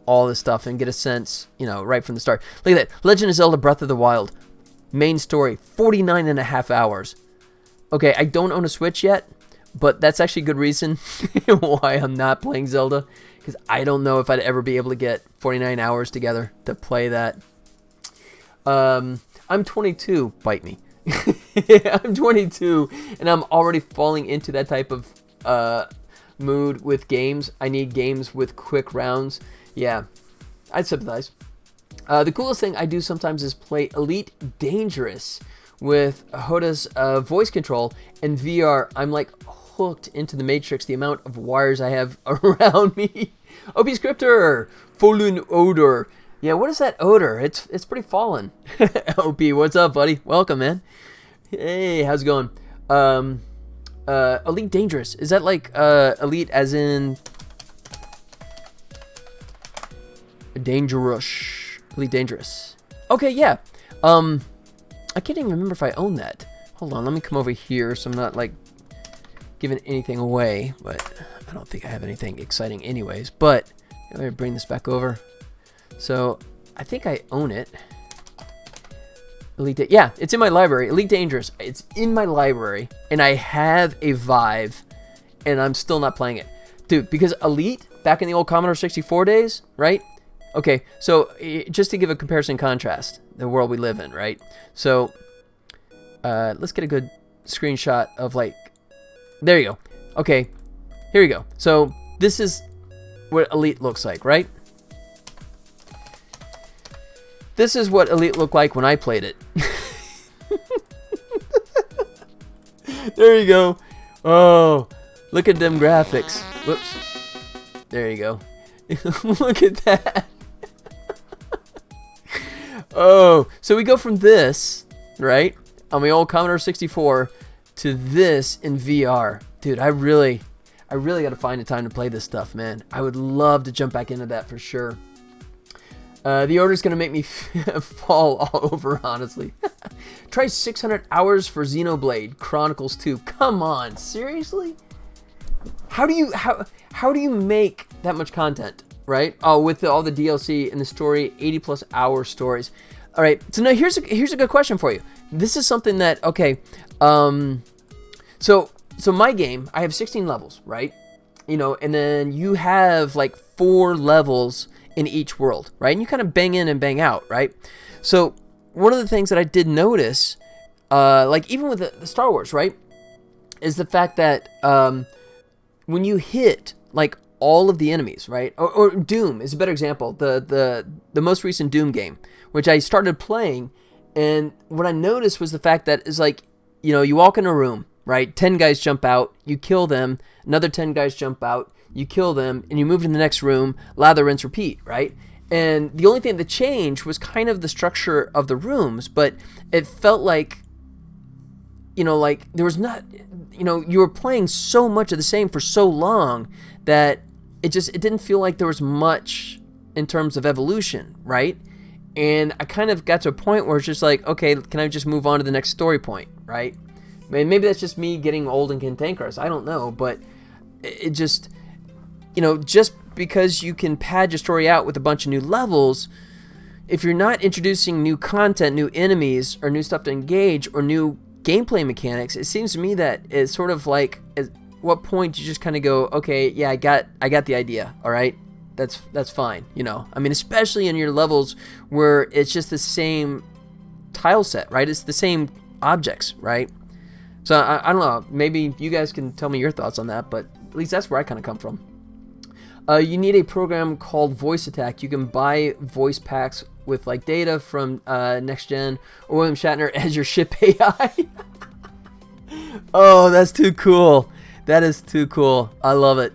all this stuff and get a sense, right from the start. Look at that, Legend of Zelda: Breath of the Wild, main story, 49.5 hours. Okay, I don't own a Switch yet, but that's actually a good reason why I'm not playing Zelda, because I don't know if I'd ever be able to get 49 hours together to play that. I'm 22, bite me. I'm 22, and I'm already falling into that type of mood with games. I need games with quick rounds. Yeah, I'd sympathize. The coolest thing I do sometimes is play Elite Dangerous with Hoda's voice control and VR. I'm like hooked into the Matrix, the amount of wires I have around me. OP Scripter, Fallen Odor. Yeah, what is that odor? It's pretty fallen. OP, what's up, buddy? Welcome, man. Hey, how's it going? Elite Dangerous. Is that like elite as in dangerous? Elite Dangerous. Okay, yeah. I can't even remember if I own that. Hold on, let me come over here so I'm not like giving anything away, but I don't think I have anything exciting anyways. But let me bring this back over. So I think I own it. Yeah, it's in my library. Elite Dangerous. It's in my library, and I have a Vive, and I'm still not playing it, dude. Because Elite back in the old Commodore 64 days, right? Okay, so just to give a comparison and contrast, the world we live in, right? So let's get a good screenshot of like. There you go. Okay, here we go. So this is what Elite looks like, right? This is what Elite looked like when I played it. There you go. Oh, look at them graphics. Whoops. There you go. Look at that. Oh, so we go from this, right, on my old Commodore 64 to this in VR. Dude, I really got to find the time to play this stuff, man. I would love to jump back into that for sure. The order's going to make me fall all over, honestly. Try 600 hours for Xenoblade Chronicles 2. Come on, seriously? How do you make that much content, right? Oh, with all the DLC and the story, 80+ hour stories. All right, so now here's a good question for you. This is something that, okay, so my game, I have 16 levels, right? And then you have like 4 levels in each world, right? And you kind of bang in and bang out, right? So one of the things that I did notice, like even with the Star Wars, right, is the fact that when you hit like all of the enemies, right, or Doom is a better example, the most recent Doom game, which I started playing, and what I noticed was the fact that is like, you walk in a room, right, 10 guys jump out, you kill them, another 10 guys jump out, you kill them, and you move to the next room, lather, rinse, repeat, right? And the only thing that changed was kind of the structure of the rooms, but it felt like, like there was not, you were playing so much of the same for so long that it didn't feel like there was much in terms of evolution, right? And I kind of got to a point where it's just like, okay, can I just move on to the next story point, right? Maybe that's just me getting old and cantankerous, I don't know, but it just... just because you can pad your story out with a bunch of new levels, if you're not introducing new content, new enemies, or new stuff to engage, or new gameplay mechanics, it seems to me that it's sort of like, at what point you just kind of go, okay, yeah, I got the idea, all right? That's fine, you know. I mean, especially in your levels where it's just the same tile set, right? It's the same objects, right? So I don't know. Maybe you guys can tell me your thoughts on that, but at least that's where I kind of come from. You need a program called Voice Attack. You can buy voice packs with like data from Next Gen or William Shatner as your ship AI. Oh, that's too cool. That is too cool. I love it.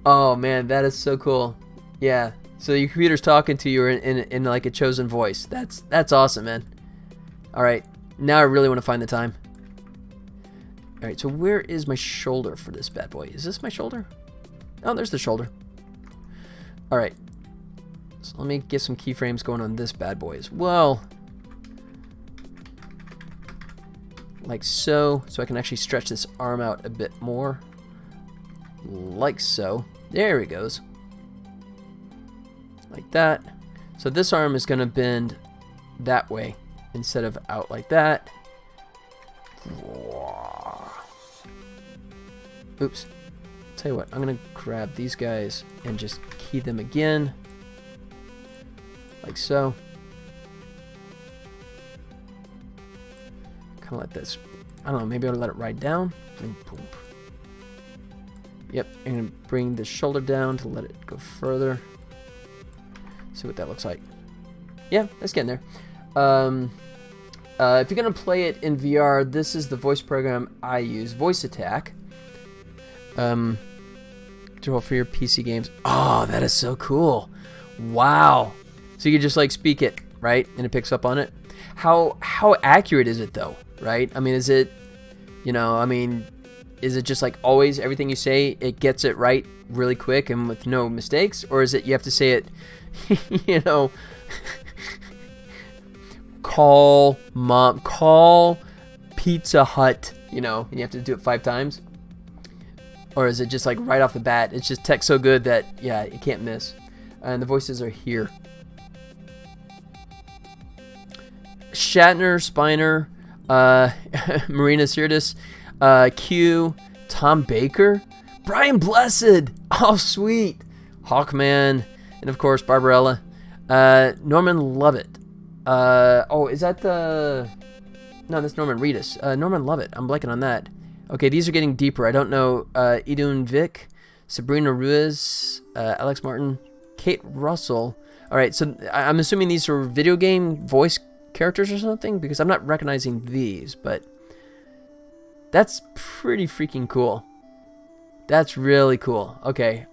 Oh man, that is so cool. Yeah. So your computer's talking to you in like a chosen voice. That's awesome, man. All right. Now I really want to find the time. All right. So where is my shoulder for this bad boy? Is this my shoulder? Oh, there's the shoulder. All right. So let me get some keyframes going on this bad boy as well. Like so. So I can actually stretch this arm out a bit more. Like so. There he goes. Like that. So this arm is going to bend that way instead of out like that. Oops. Tell you what, I'm going to grab these guys and just key them again. Like so. Kind of like this. I don't know, maybe I'll let it ride down. And boom. Yep, I'm going to bring the shoulder down to let it go further. See what that looks like. Yeah, that's getting there. If you're going to play it in VR, this is the voice program I use, Voice Attack. Control for your PC games. Oh, that is so cool. Wow. So you can just like speak it, right? And it picks up on it. How accurate is it though, right? I mean, is it, you know, I mean, is it just like always everything you say, it gets it right really quick and with no mistakes? Or is it you have to say it, you know, call mom, call Pizza Hut, you know, and you have to do it 5 times? Or is it just like right off the bat, it's just text so good that, yeah, you can't miss. And the voices are here. Shatner, Spiner, Marina Sirtis, Q, Tom Baker, Brian Blessed, oh sweet, Hawkman, and of course Barbarella, Norman Lovett. Oh, is that the? No, that's Norman Reedus. Norman Lovett. I'm blanking on that. Okay, these are getting deeper. I don't know. Idun Vic, Sabrina Ruiz, Alex Martin, Kate Russell. All right, so I'm assuming these are video game voice characters or something because I'm not recognizing these, but that's pretty freaking cool. That's really cool. Okay.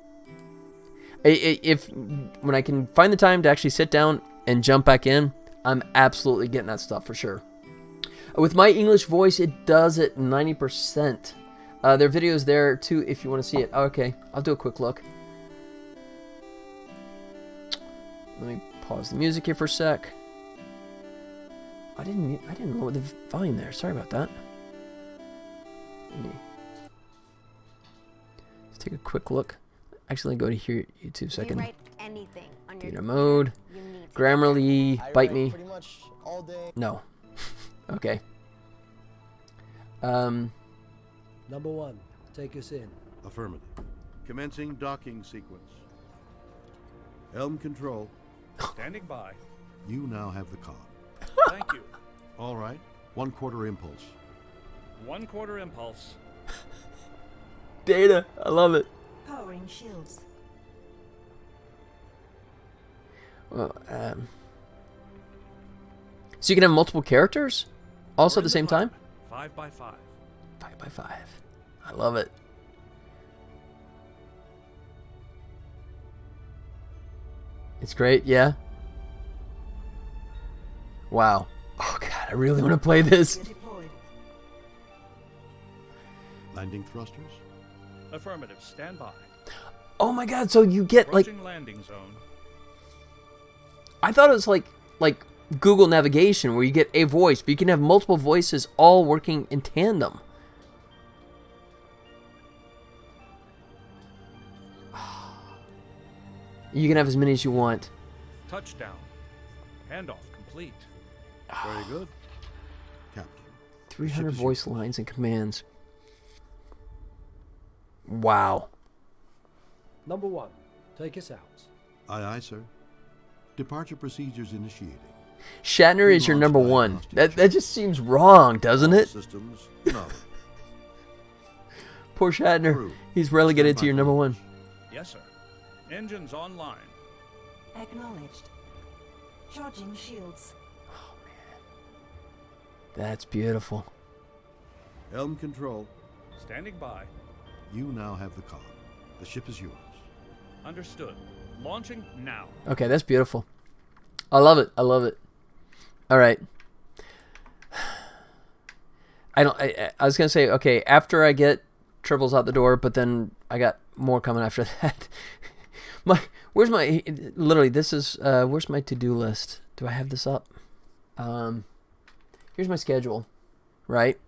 If when I can find the time to actually sit down and jump back in, I'm absolutely getting that stuff for sure. With my English voice, it does it 90%. There are videos there too if you want to see it. Okay, I'll do a quick look. Let me pause the music here for a sec. I didn't lower the volume there. Sorry about that. Let's take a quick look. Actually, go to here YouTube so I can. Theater mode. Grammarly, bite me. No. Okay. Number 1, take us in. Affirmative. Commencing docking sequence. Helm control. Standing by. You now have the con. Thank you. All right. 1/4 impulse. 1/4 impulse. Data. I love it. Powering shields. Well, so you can have multiple characters also at the same time? 5 by 5. 5 by 5. I love it. It's great, yeah. Wow. Oh god, I really want to play this. Landing thrusters. Affirmative. Stand by. Oh my god, so you get like Approaching landing zone. I thought it was like Google navigation where you get a voice, but you can have multiple voices all working in tandem. You can have as many as you want. Touchdown. Handoff complete. Very good. Captain. 300 voice lines and commands. Wow. Number 1, take us out. Aye, aye, sir. Departure procedures initiating. Shatner is your Pre-launch number one. diagnostic That just seems wrong, doesn't All it? Systems, no. Poor Shatner. Crew, He's relegated stand to your by number for one. Yes, sir. Engines online. Acknowledged. Charging shields. That's beautiful. Helm control. Standing by. You now have the comm. The ship is yours. Understood. Launching now. Okay, that's beautiful. I love it. I love it. All right. I was gonna say, okay, after I get Tribbles out the door, but then I got more coming after that. Where's my to-do list? Do I have this up? Here's my schedule, right?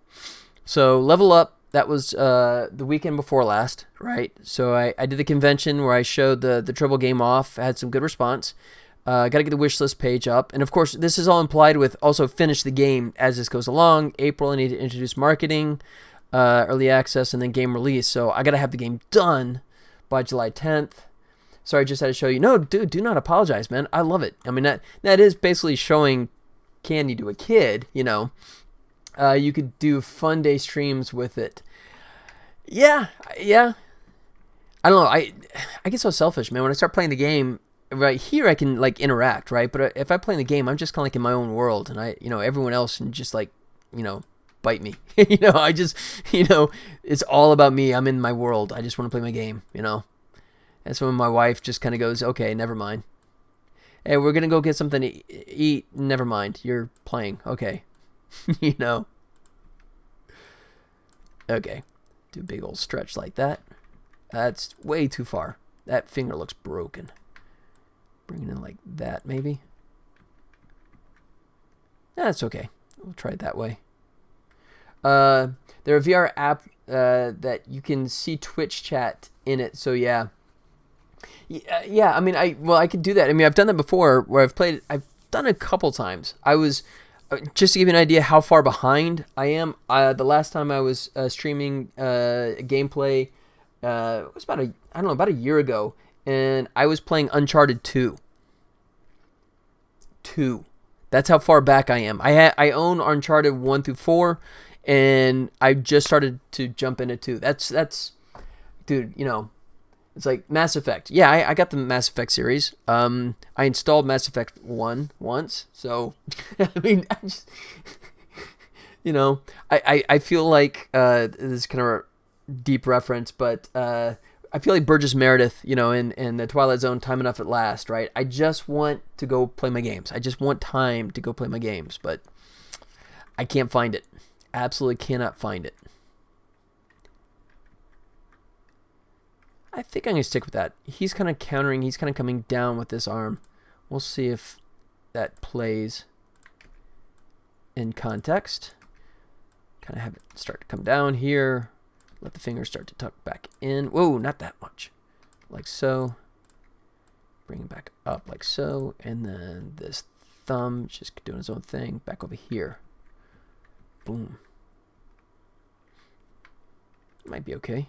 So level up. That was the weekend before last, right? So I did the convention where I showed the Tribble game off. I had some good response. Got to get the wish list page up. And of course, this is all implied with also finish the game as this goes along. April, I need to introduce marketing, early access, and then game release. So I got to have the game done by July 10th. Sorry, I just had to show you. No, dude, do not apologize, man. I love it. I mean, that is basically showing candy to a kid, you know. You could do fun day streams with it. Yeah. I don't know. I get so selfish, man. When I start playing the game, right here I can like interact, right? But if I play in the game, I'm just kind of like in my own world, and everyone else can just like, bite me. I just, it's all about me. I'm in my world. I just want to play my game, And so when my wife just kind of goes, okay, never mind. Hey, we're going to go get something to eat. Never mind. You're playing. Okay. Okay. Do a big old stretch like that. That's way too far. That finger looks broken. Bring it in like that, maybe. That's okay. We'll try it that way. There are VR app that you can see Twitch chat in it. So yeah. Yeah. I mean, I could do that. I mean, I've done that before where I've done it a couple times. I was just to give you an idea how far behind I am. The last time I was streaming gameplay it was about a year ago, and I was playing Uncharted 2. That's how far back I am. I own Uncharted 1 through 4, and I just started to jump into 2. That's dude, it's like Mass Effect. Yeah, I got the Mass Effect series. I installed Mass Effect 1 once, so I mean, I feel like this is kind of a deep reference, but I feel like Burgess Meredith, in the Twilight Zone, time enough at last, right? I just want to go play my games. I just want time to go play my games, but I can't find it. Absolutely cannot find it. I think I'm going to stick with that. He's kind of countering. He's kind of coming down with this arm. We'll see if that plays in context. Kind of have it start to come down here. Let the fingers start to tuck back in. Whoa, not that much. Like so. Bring it back up like so. And then this thumb just doing its own thing. Back over here. Boom. Might be okay.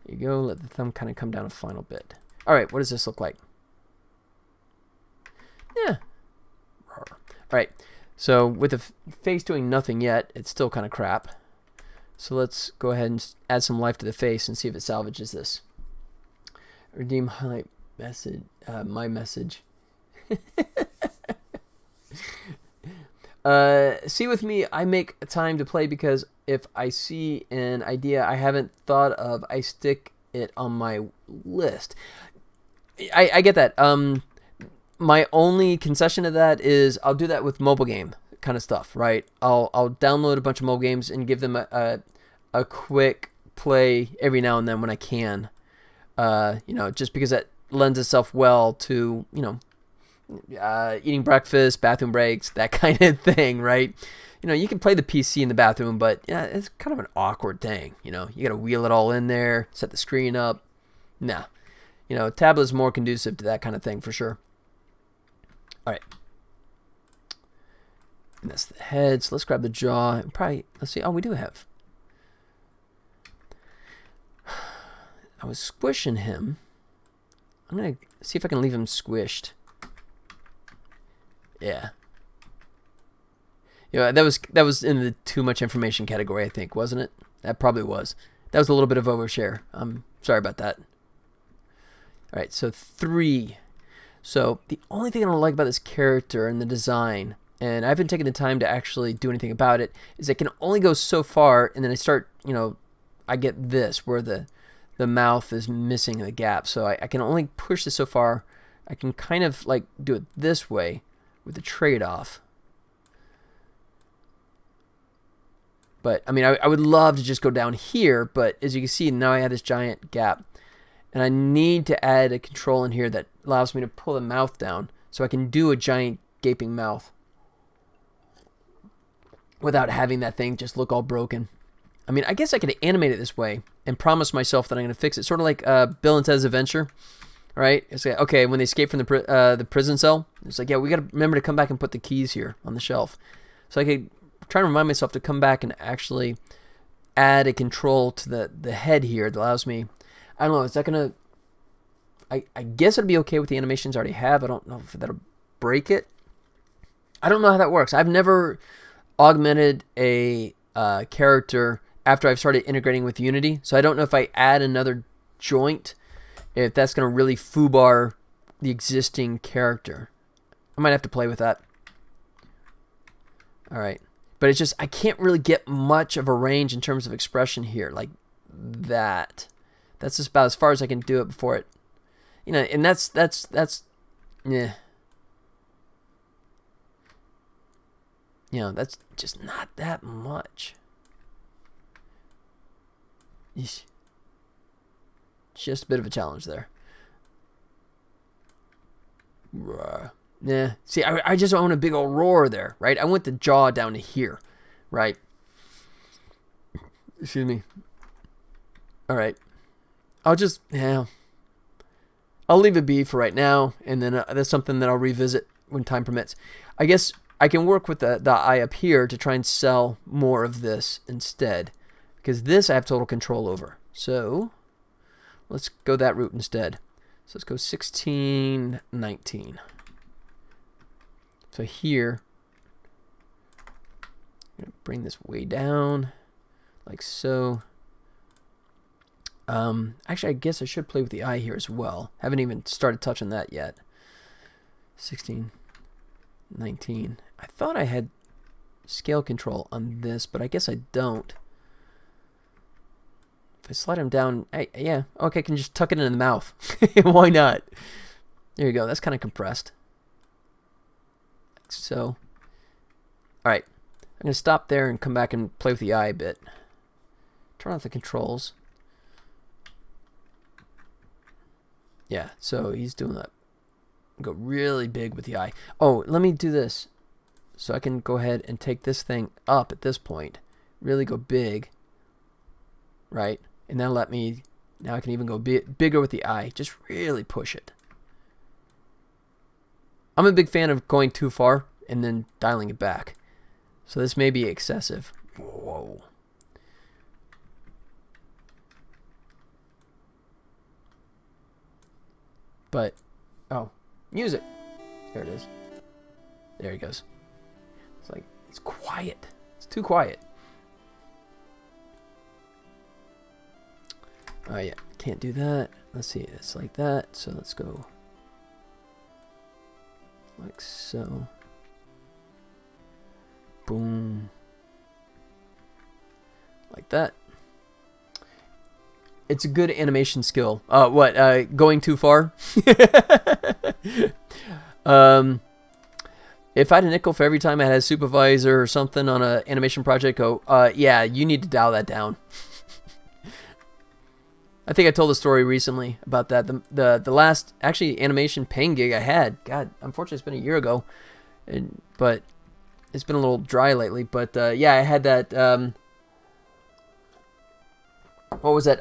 There you go. Let the thumb kind of come down a final bit. All right, what does this look like? Yeah. All right. So with the face doing nothing yet, it's still kind of crap. So let's go ahead and add some life to the face and see if it salvages this. Redeem highlight message. My message. See with me, I make time to play because if I see an idea I haven't thought of, I stick it on my list. I get that. My only concession to that is I'll do that with mobile game kind of stuff, right? I'll download a bunch of mobile games and give them a quick play every now and then when I can. Just because that lends itself well to, eating breakfast, bathroom breaks, that kind of thing, right? You can play the PC in the bathroom, but yeah, it's kind of an awkward thing. You got to wheel it all in there, set the screen up. Nah. You know, tablet is more conducive to that kind of thing for sure. All right. And that's the head. So let's grab the jaw. And probably, let's see. Oh, we do have. I was squishing him. I'm going to see if I can leave him squished. Yeah. Yeah, that was in the too much information category, I think, wasn't it? That probably was. That was a little bit of overshare. I'm sorry about that. All right, so 3. So the only thing I don't like about this character and the design, and I haven't taken the time to actually do anything about it, is it can only go so far, and then I start, you know, I get this, where the mouth is missing the gap. So I can only push this so far. I can kind of like do it this way with the trade-off. But, I mean, I would love to just go down here, but as you can see, now I have this giant gap. And I need to add a control in here that allows me to pull the mouth down so I can do a giant gaping mouth without having that thing just look all broken. I mean, I guess I could animate it this way and promise myself that I'm going to fix it. Sort of like Bill and Ted's Adventure, right? It's like, okay, when they escape from the prison cell, it's like, yeah, we got to remember to come back and put the keys here on the shelf. So I could try to remind myself to come back and actually add a control to the head here that allows me, I don't know, is that going to, I guess it'd be okay with the animations I already have. I don't know if that'll break it. I don't know how that works. I've never augmented a character after I've started integrating with Unity, so I don't know if I add another joint, if that's going to really foobar the existing character. I might have to play with that. All right. But it's just, I can't really get much of a range in terms of expression here, like that. That's just about as far as I can do it before it, you know, and that's, yeah. You know, that's just not that much. Eesh. Just a bit of a challenge there. Yeah. See, I just want a big old roar there, right? I want the jaw down to here, right? Excuse me. All right. I'll just, yeah. I'll leave it be for right now, and then that's something that I'll revisit when time permits. I guess I can work with the eye up here to try and sell more of this instead, because this I have total control over. So let's go that route instead. So let's go 16, 19. So here, I'm going to bring this way down, like so. Actually, I guess I should play with the eye here as well. Haven't even started touching that yet. 16, 19. I thought I had scale control on this, but I guess I don't. If I slide him down, yeah, okay, I can just tuck it in the mouth. Why not? There you go. That's kind of compressed. So, all right, I'm going to stop there and come back and play with the eye a bit. Turn off the controls. Yeah, so he's doing that. Go really big with the eye. Oh, let me do this. So I can go ahead and take this thing up at this point. Really go big. Right? And that'll let me, now I can even go bigger with the eye. Just really push it. I'm a big fan of going too far and then dialing it back. So this may be excessive. Whoa. But, oh, music. There it is. There he goes. It's like, it's quiet. It's too quiet. Oh yeah, can't do that. Let's see, it's like that. So let's go like so. Boom. Like that. It's a good animation skill. Going too far? If I had a nickel for every time I had a supervisor or something on an animation project, yeah, you need to dial that down. I think I told a story recently about that. The last actually animation paying gig I had, God, unfortunately it's been a year ago, but it's been a little dry lately. But yeah, I had that. What was that?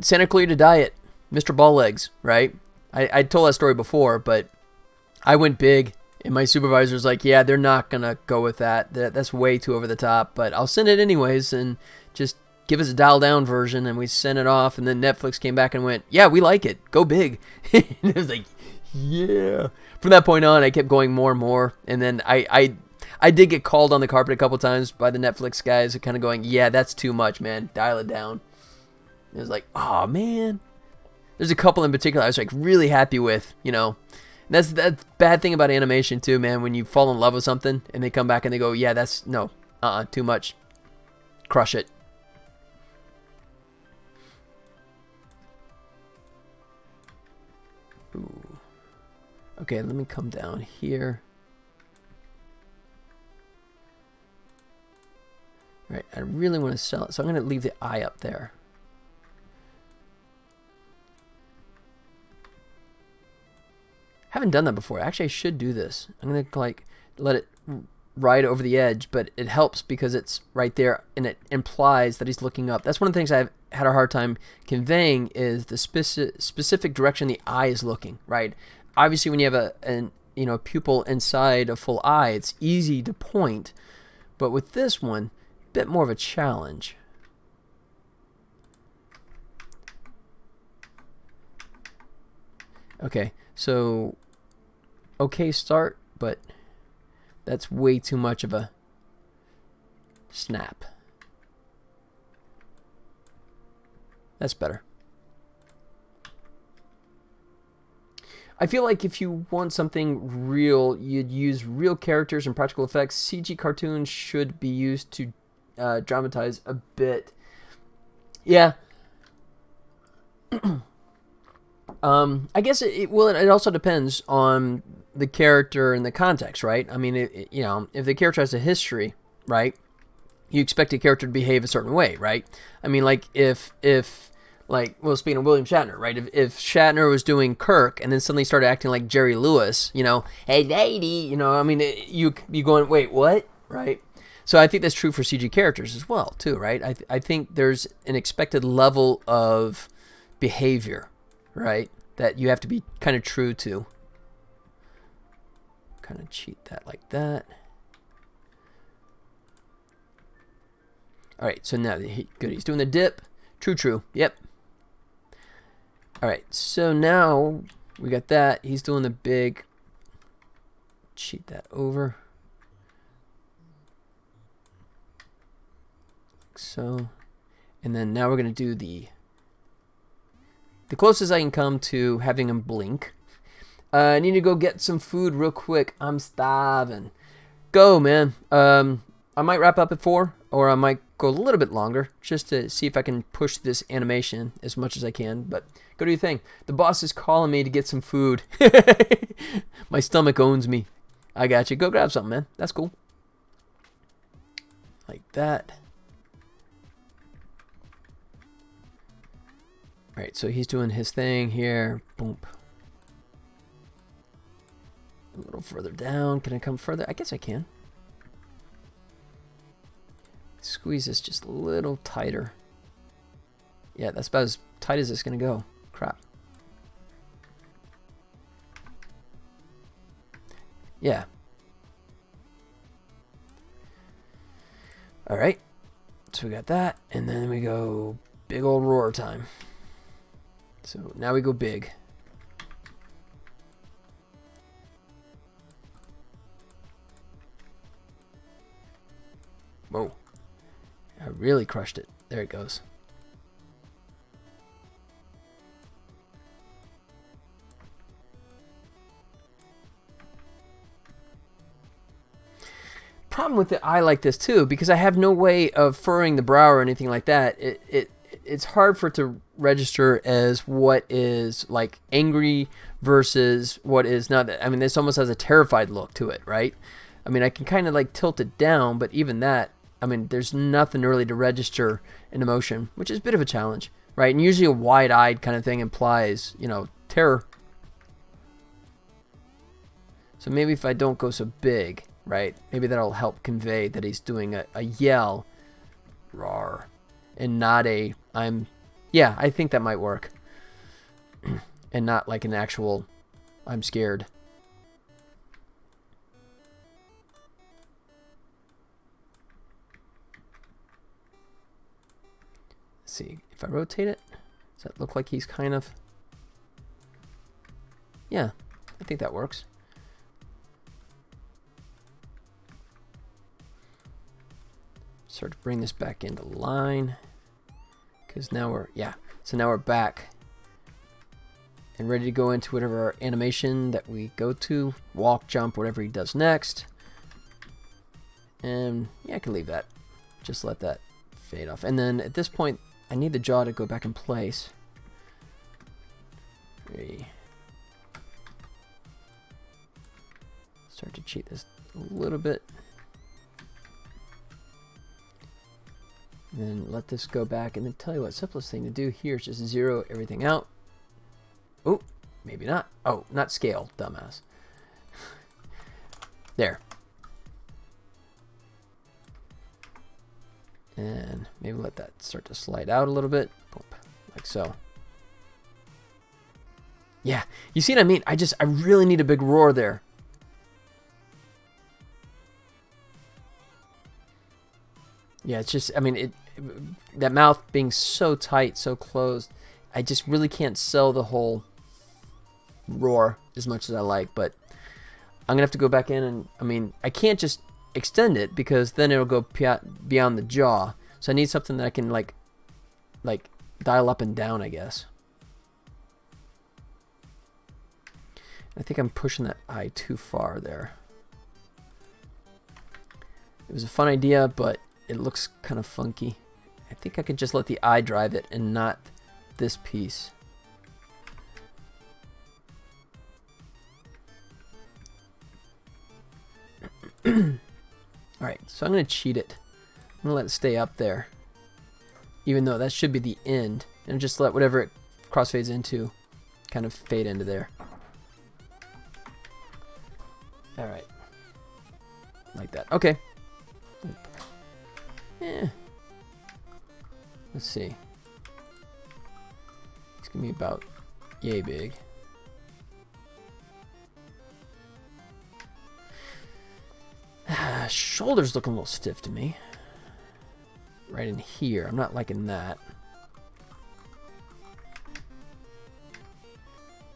Santa Clarita Diet Mr. Ball Legs, right? I told that story before, but I went big, and my supervisor's like, yeah, they're not going to go with that. That's way too over the top, but I'll send it anyways, and just give us a dial-down version, and we sent it off, and then Netflix came back and went, yeah, we like it. Go big. And it was like, yeah. From that point on, I kept going more and more, and then I did get called on the carpet a couple times by the Netflix guys, kind of going, yeah, that's too much, man. Dial it down. It was like, oh, man. There's a couple in particular I was like really happy with, you know. And that's the bad thing about animation too, man. When you fall in love with something and they come back and they go, yeah, that's, no, too much. Crush it. Ooh. Okay, let me come down here. All right, I really want to sell it, so I'm going to leave the eye up there. Haven't done that before. Actually, I should do this. I'm going to like let it ride over the edge, but it helps because it's right there and it implies that he's looking up. That's one of the things I've had a hard time conveying is the specific direction the eye is looking, right? Obviously, when you have a pupil inside a full eye, it's easy to point, but with this one, a bit more of a challenge. Okay, so okay start, but that's way too much of a snap. That's better. I feel like if you want something real, you'd use real characters and practical effects. CG cartoons should be used to dramatize a bit. Yeah. I guess it also depends on the character and the context, right? I mean, if the character has a history, right, you expect a character to behave a certain way, right? I mean, like speaking of William Shatner, right? If Shatner was doing Kirk and then suddenly started acting like Jerry Lewis, hey lady, I mean, you going, wait, what, right? So I think that's true for CG characters as well, too, right? I think there's an expected level of behavior, right, that you have to be kind of true to. Kind of cheat that like that. All right, so now good. He's doing the dip. True. Yep. All right, so now we got that. He's doing the big. Cheat that over. Like so, and then now we're gonna do the closest I can come to having him blink. I need to go get some food real quick. I'm starving. Go, man. I might wrap up at 4, or I might go a little bit longer, just to see if I can push this animation as much as I can. But go do your thing. The boss is calling me to get some food. My stomach owns me. I got you. Go grab something, man. That's cool. Like that. All right, so he's doing his thing here. Boom. A little further down. Can I come further? I guess I can. Squeeze this just a little tighter. Yeah, that's about as tight as it's going to go. Crap. Yeah. All right. So we got that. And then we go big old roar time. So now we go big. Whoa. I really crushed it. There it goes. Problem with the eye like this too, because I have no way of furrowing the brow or anything like that. It's hard for it to register as what is like angry versus what is not. I mean, this almost has a terrified look to it, right? I mean, I can kind of like tilt it down, but even that, I mean, there's nothing really to register an emotion, which is a bit of a challenge, right? And usually a wide-eyed kind of thing implies, terror. So maybe if I don't go so big, right? Maybe that'll help convey that he's doing a yell, roar, and not a I'm. Yeah, I think that might work. and not like an actual I'm scared. Let's see, if I rotate it, does that look like he's kind of... Yeah, I think that works. Start to bring this back into line, because now we're, yeah, so now we're back and ready to go into whatever animation that we go to, walk, jump, whatever he does next. And yeah, I can leave that, just let that fade off. And then at this point I need the jaw to go back in place. 3. Start to cheat this a little bit. And then let this go back, and then tell you what, simplest thing to do here is just zero everything out. Oh, maybe not. Oh, not scale, dumbass. There. And maybe let that start to slide out a little bit. Boom, like so. Yeah, you see what I mean? I really need a big roar there. Yeah, it's just, I mean, that mouth being so tight, so closed, I just really can't sell the whole roar as much as I like, but I'm gonna have to go back in and, I mean, I can't just extend it because then it'll go beyond the jaw, so I need something that I can like dial up and down, I guess. I think I'm pushing that eye too far there. It was a fun idea, but it looks kind of funky. I think I could just let the eye drive it and not this piece. Alright, so I'm going to cheat it. I'm going to let it stay up there. Even though that should be the end. And just let whatever it crossfades into kind of fade into there. Alright. Like that. Okay. Yeah. Let's see. It's going to be about yay big. Shoulders looking a little stiff to me. Right in here. I'm not liking that.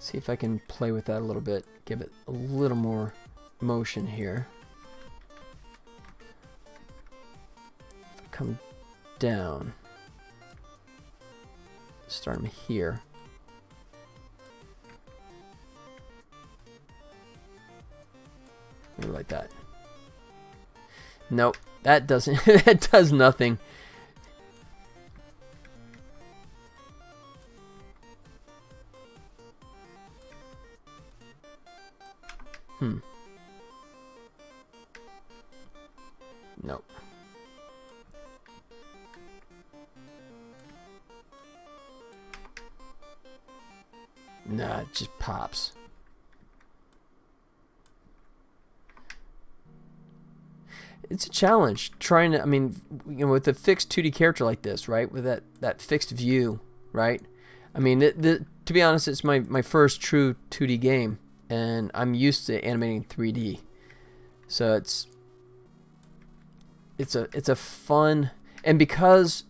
See if I can play with that a little bit. Give it a little more motion here. Come down. Start them here. Maybe like that. Nope, that doesn't. That does nothing. Nope. Nah, it just pops. It's a challenge trying to, I mean, you know, with a fixed 2D character like this, right? With that fixed view, right? I mean, to be honest, it's my first true 2D game, and I'm used to animating 3D. So it's a fun, and because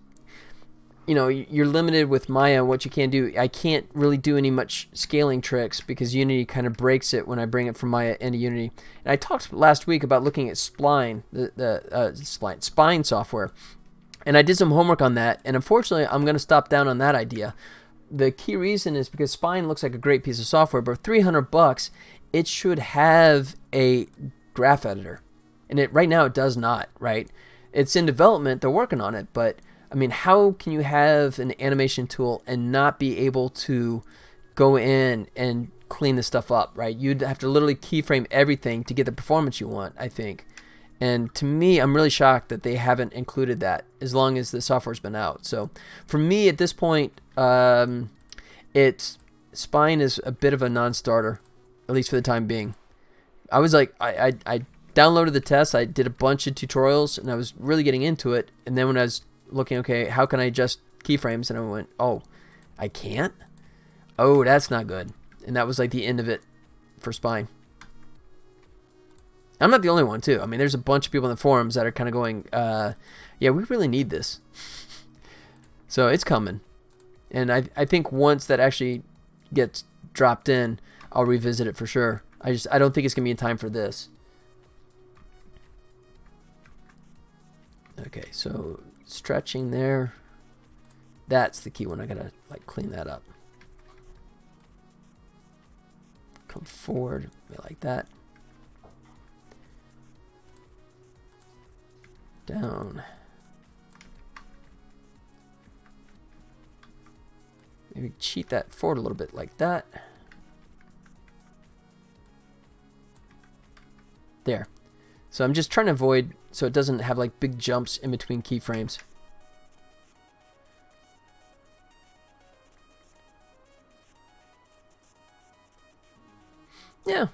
you know you're limited with Maya, what you can do, I can't really do any much scaling tricks because Unity kind of breaks it when I bring it from Maya into Unity. And I talked last week about looking at Spline, Spine software, and I did some homework on that. And unfortunately, I'm going to stop down on that idea. The key reason is because Spine looks like a great piece of software, but for $300, it should have a graph editor, and right now it does not. Right? It's in development; they're working on it, but I mean, how can you have an animation tool and not be able to go in and clean this stuff up, right? You'd have to literally keyframe everything to get the performance you want, I think. And to me, I'm really shocked that they haven't included that as long as the software's been out. So for me at this point, Spine is a bit of a non-starter, at least for the time being. I was like, I downloaded the test, I did a bunch of tutorials, and I was really getting into it. And then when I was looking, okay, how can I adjust keyframes? And I went, oh, I can't? Oh, that's not good. And that was like the end of it for spine. I'm not the only one, too. I mean, there's a bunch of people in the forums that are kind of going, yeah, we really need this. So it's coming. And I think once that actually gets dropped in, I'll revisit it for sure. I don't think it's going to be in time for this. Okay, so stretching there. That's the key one. I got to like clean that up. Come forward like that. Down. Maybe cheat that forward a little bit like that. There. So I'm just trying to avoid so it doesn't have like big jumps in between keyframes. Yeah.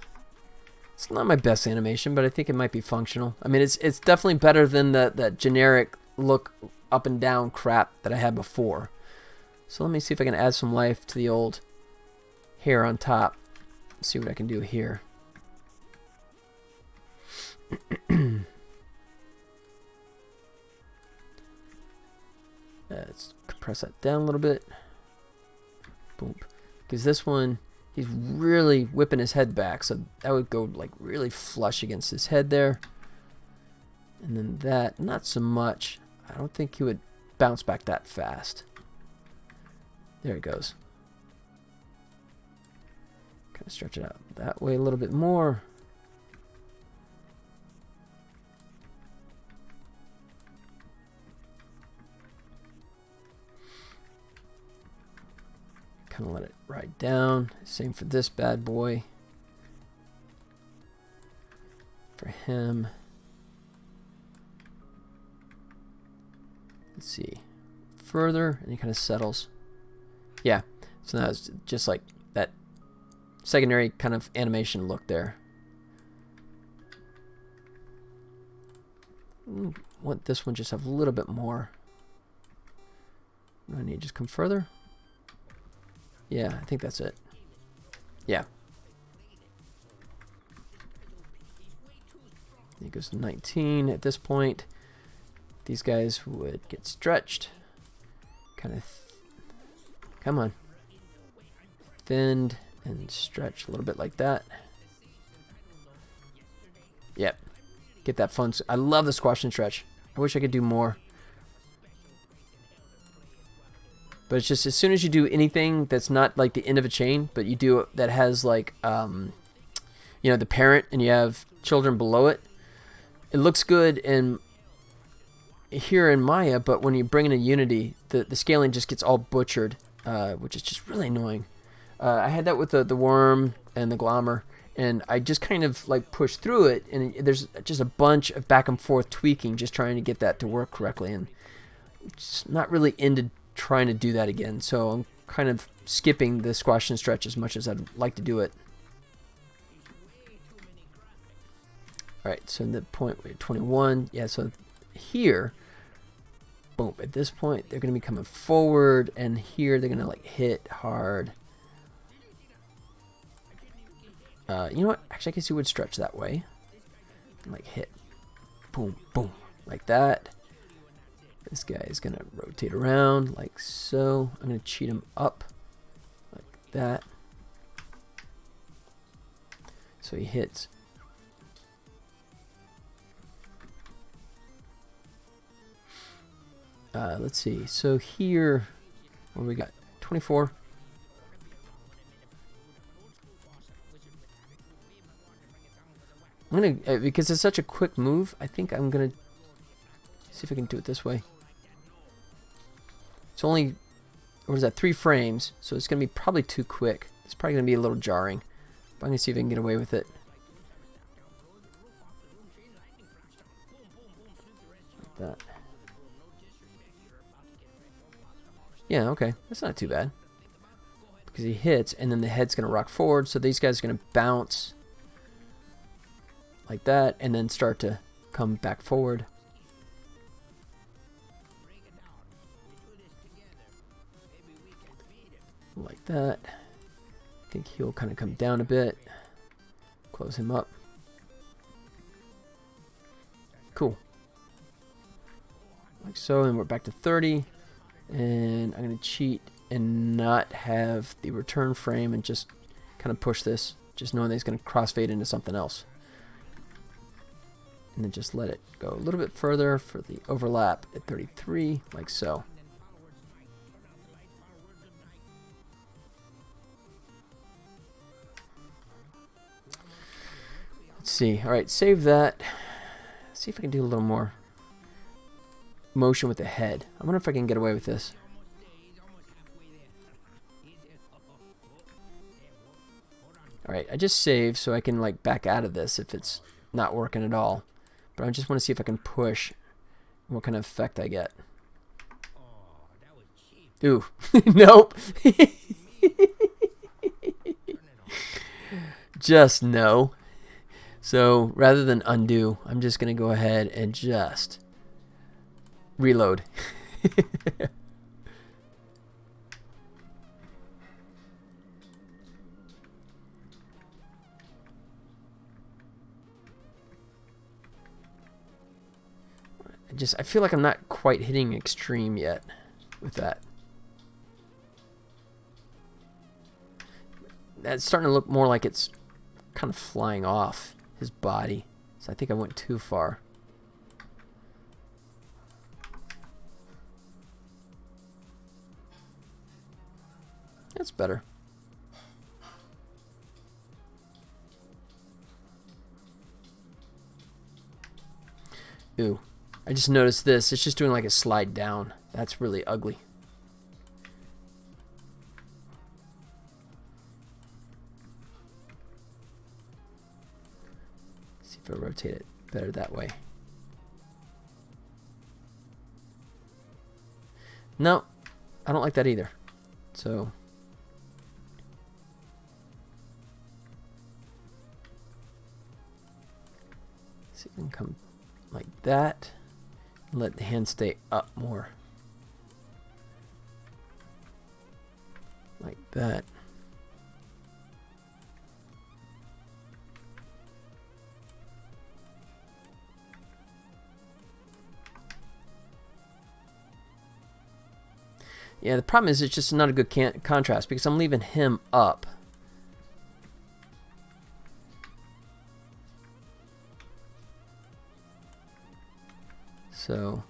It's not my best animation, but I think it might be functional. I mean, it's definitely better than that generic look up and down crap that I had before. So let me see if I can add some life to the old hair on top. See what I can do here. Let's compress that down a little bit. Boom. Because this one, he's really whipping his head back, so that would go like really flush against his head there. And then that, not so much. I don't think he would bounce back that fast. There it goes. Kind of stretch it out that way a little bit more. Kind of let it ride down. Same for this bad boy. For him. Let's see. Further, and he kind of settles. Yeah. So now it's just like that secondary kind of animation look there. Want this one just have a little bit more. I need to just come further. Yeah, I think that's it. Yeah. It goes to 19 at this point. These guys would get stretched. Kind of, come on. Thinned and stretched a little bit like that. Yep. Get that fun. I love the squash and stretch. I wish I could do more. But it's just as soon as you do anything that's not like the end of a chain, but you do that has like, you know, the parent and you have children below it, it looks good in here in Maya, but when you bring in a Unity, the scaling just gets all butchered, which is just really annoying. I had that with the worm and the glommer, and I just kind of like pushed through it, and there's just a bunch of back and forth tweaking just trying to get that to work correctly, and it's not really into trying to do that again, so I'm kind of skipping the squash and stretch as much as I'd like to do it. Alright, so in the point we're at 21, yeah, so here, boom, at this point they're going to be coming forward, and here they're going to like hit hard. You know what, actually I guess you would stretch that way, and like hit, boom, boom, like that. This guy is going to rotate around like so. I'm going to cheat him up like that. So he hits. Let's see. So here, what we got? 24. I'm going to, because it's such a quick move, I think I'm going to see if I can do it this way. It's only, what is that, 3 frames, so it's going to be probably too quick. It's probably going to be a little jarring, but I'm going to see if I can get away with it. Like that. Yeah, okay, that's not too bad. Because he hits, and then the head's going to rock forward, so these guys are going to bounce like that, and then start to come back forward. Like that. think he'll kind of come down a bit. Close him up. Cool. Like so, and we're back to 30. And I'm going to cheat and not have the return frame and just kind of push this, just knowing that he's going to crossfade into something else. And then just let it go a little bit further for the overlap at 33, like so. Let's see. All right, save that. See if I can do a little more motion with the head. I wonder if I can get away with this. Alright, I just saved so I can like back out of this if it's not working at all. But I just want to see if I can push what kind of effect I get. Ooh, nope. Just no. So rather than undo, I'm just going to go ahead and just reload. I feel like I'm not quite hitting extreme yet with that. That's starting to look more like it's kind of flying off his body. So I think I went too far. That's better. Ooh. I just noticed this. It's just doing like a slide down. That's really ugly. See if I rotate it better that way. No, I don't like that either. So see if we can come like that. Let the hand stay up more. Like that. Yeah, the problem is it's just not a good contrast because I'm leaving him up. So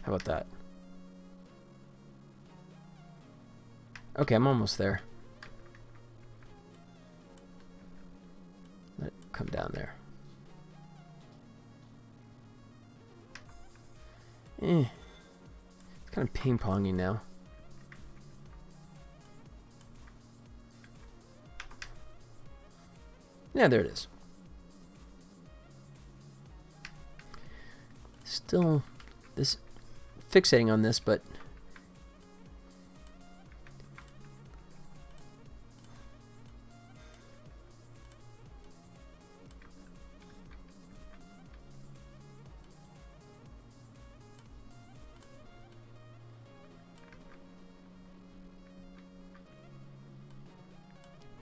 how about that? Okay, I'm almost there. Let it come down there. It's kind of ping-ponging now. Yeah, there it is. Still this fixating on this, but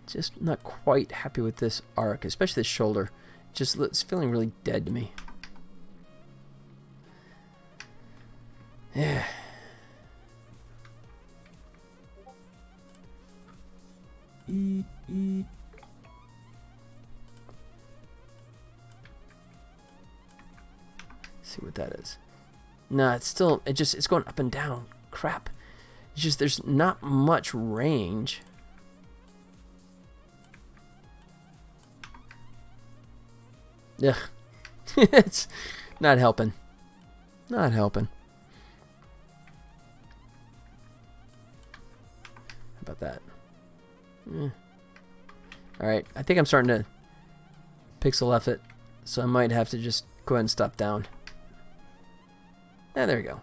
just not quite happy with this arc, especially the shoulder. Just it's feeling really dead to me. Yeah. See what that is. No, it's still it's going up and down. Crap. It's just there's not much range. Ugh. It's not helping. Not helping. How about that? Alright, I think I'm starting to pixel F it, so I might have to just go ahead and stop down. Yeah, there we go.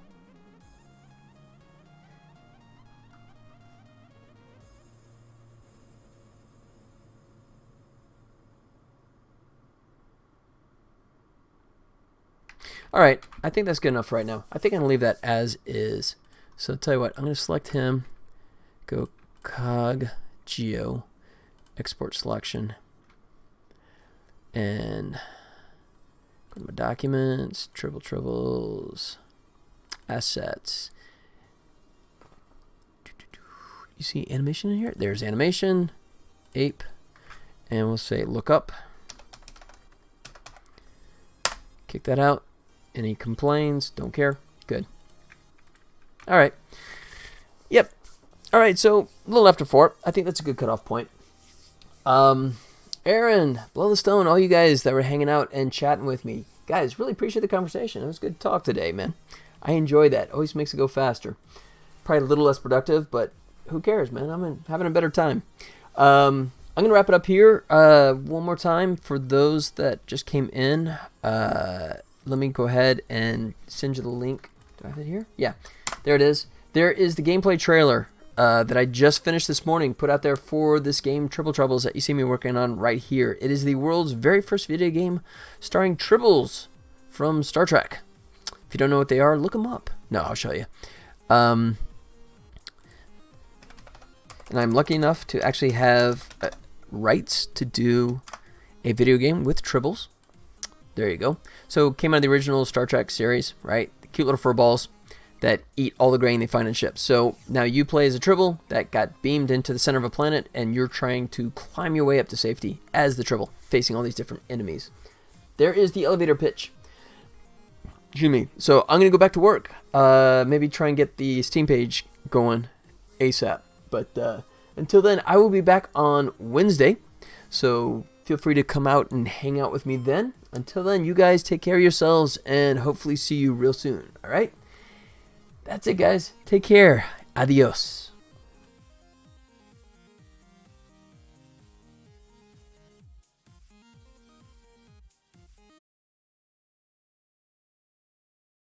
All right, I think that's good enough right now. I think I'm going to leave that as is. So I'll tell you what, I'm going to select him, go cog geo, export selection, and go to my documents, Tribble Troubles, assets. You see animation in here? There's animation, ape, and we'll say look up. Kick that out. Any complaints? Don't care. Good. All right. Yep. All right, so a little after 4. I think that's a good cutoff point. Aaron, Blow the Stone, all you guys that were hanging out and chatting with me. Guys, really appreciate the conversation. It was good talk today, man. I enjoy that. Always makes it go faster. Probably a little less productive, but who cares, man? I'm having a better time. I'm going to wrap it up here one more time for those that just came in. Let me go ahead and send you the link. Do I have it here? Yeah, there it is. There is the gameplay trailer that I just finished this morning, put out there for this game, Tribble Troubles, that you see me working on right here. It is the world's very first video game starring Tribbles from Star Trek. If you don't know what they are, look them up. No, I'll show you. And I'm lucky enough to actually have rights to do a video game with Tribbles. There you go. So came out of the original Star Trek series, right? The cute little fur balls that eat all the grain they find in ships. So now you play as a Tribble that got beamed into the center of a planet, and you're trying to climb your way up to safety as the Tribble, facing all these different enemies. There is the elevator pitch. Excuse me. So I'm going to go back to work. Maybe try and get the Steam page going ASAP. But until then, I will be back on Wednesday. So feel free to come out and hang out with me then. Until then, you guys take care of yourselves and hopefully see you real soon. All right? That's it, guys. Take care. Adios.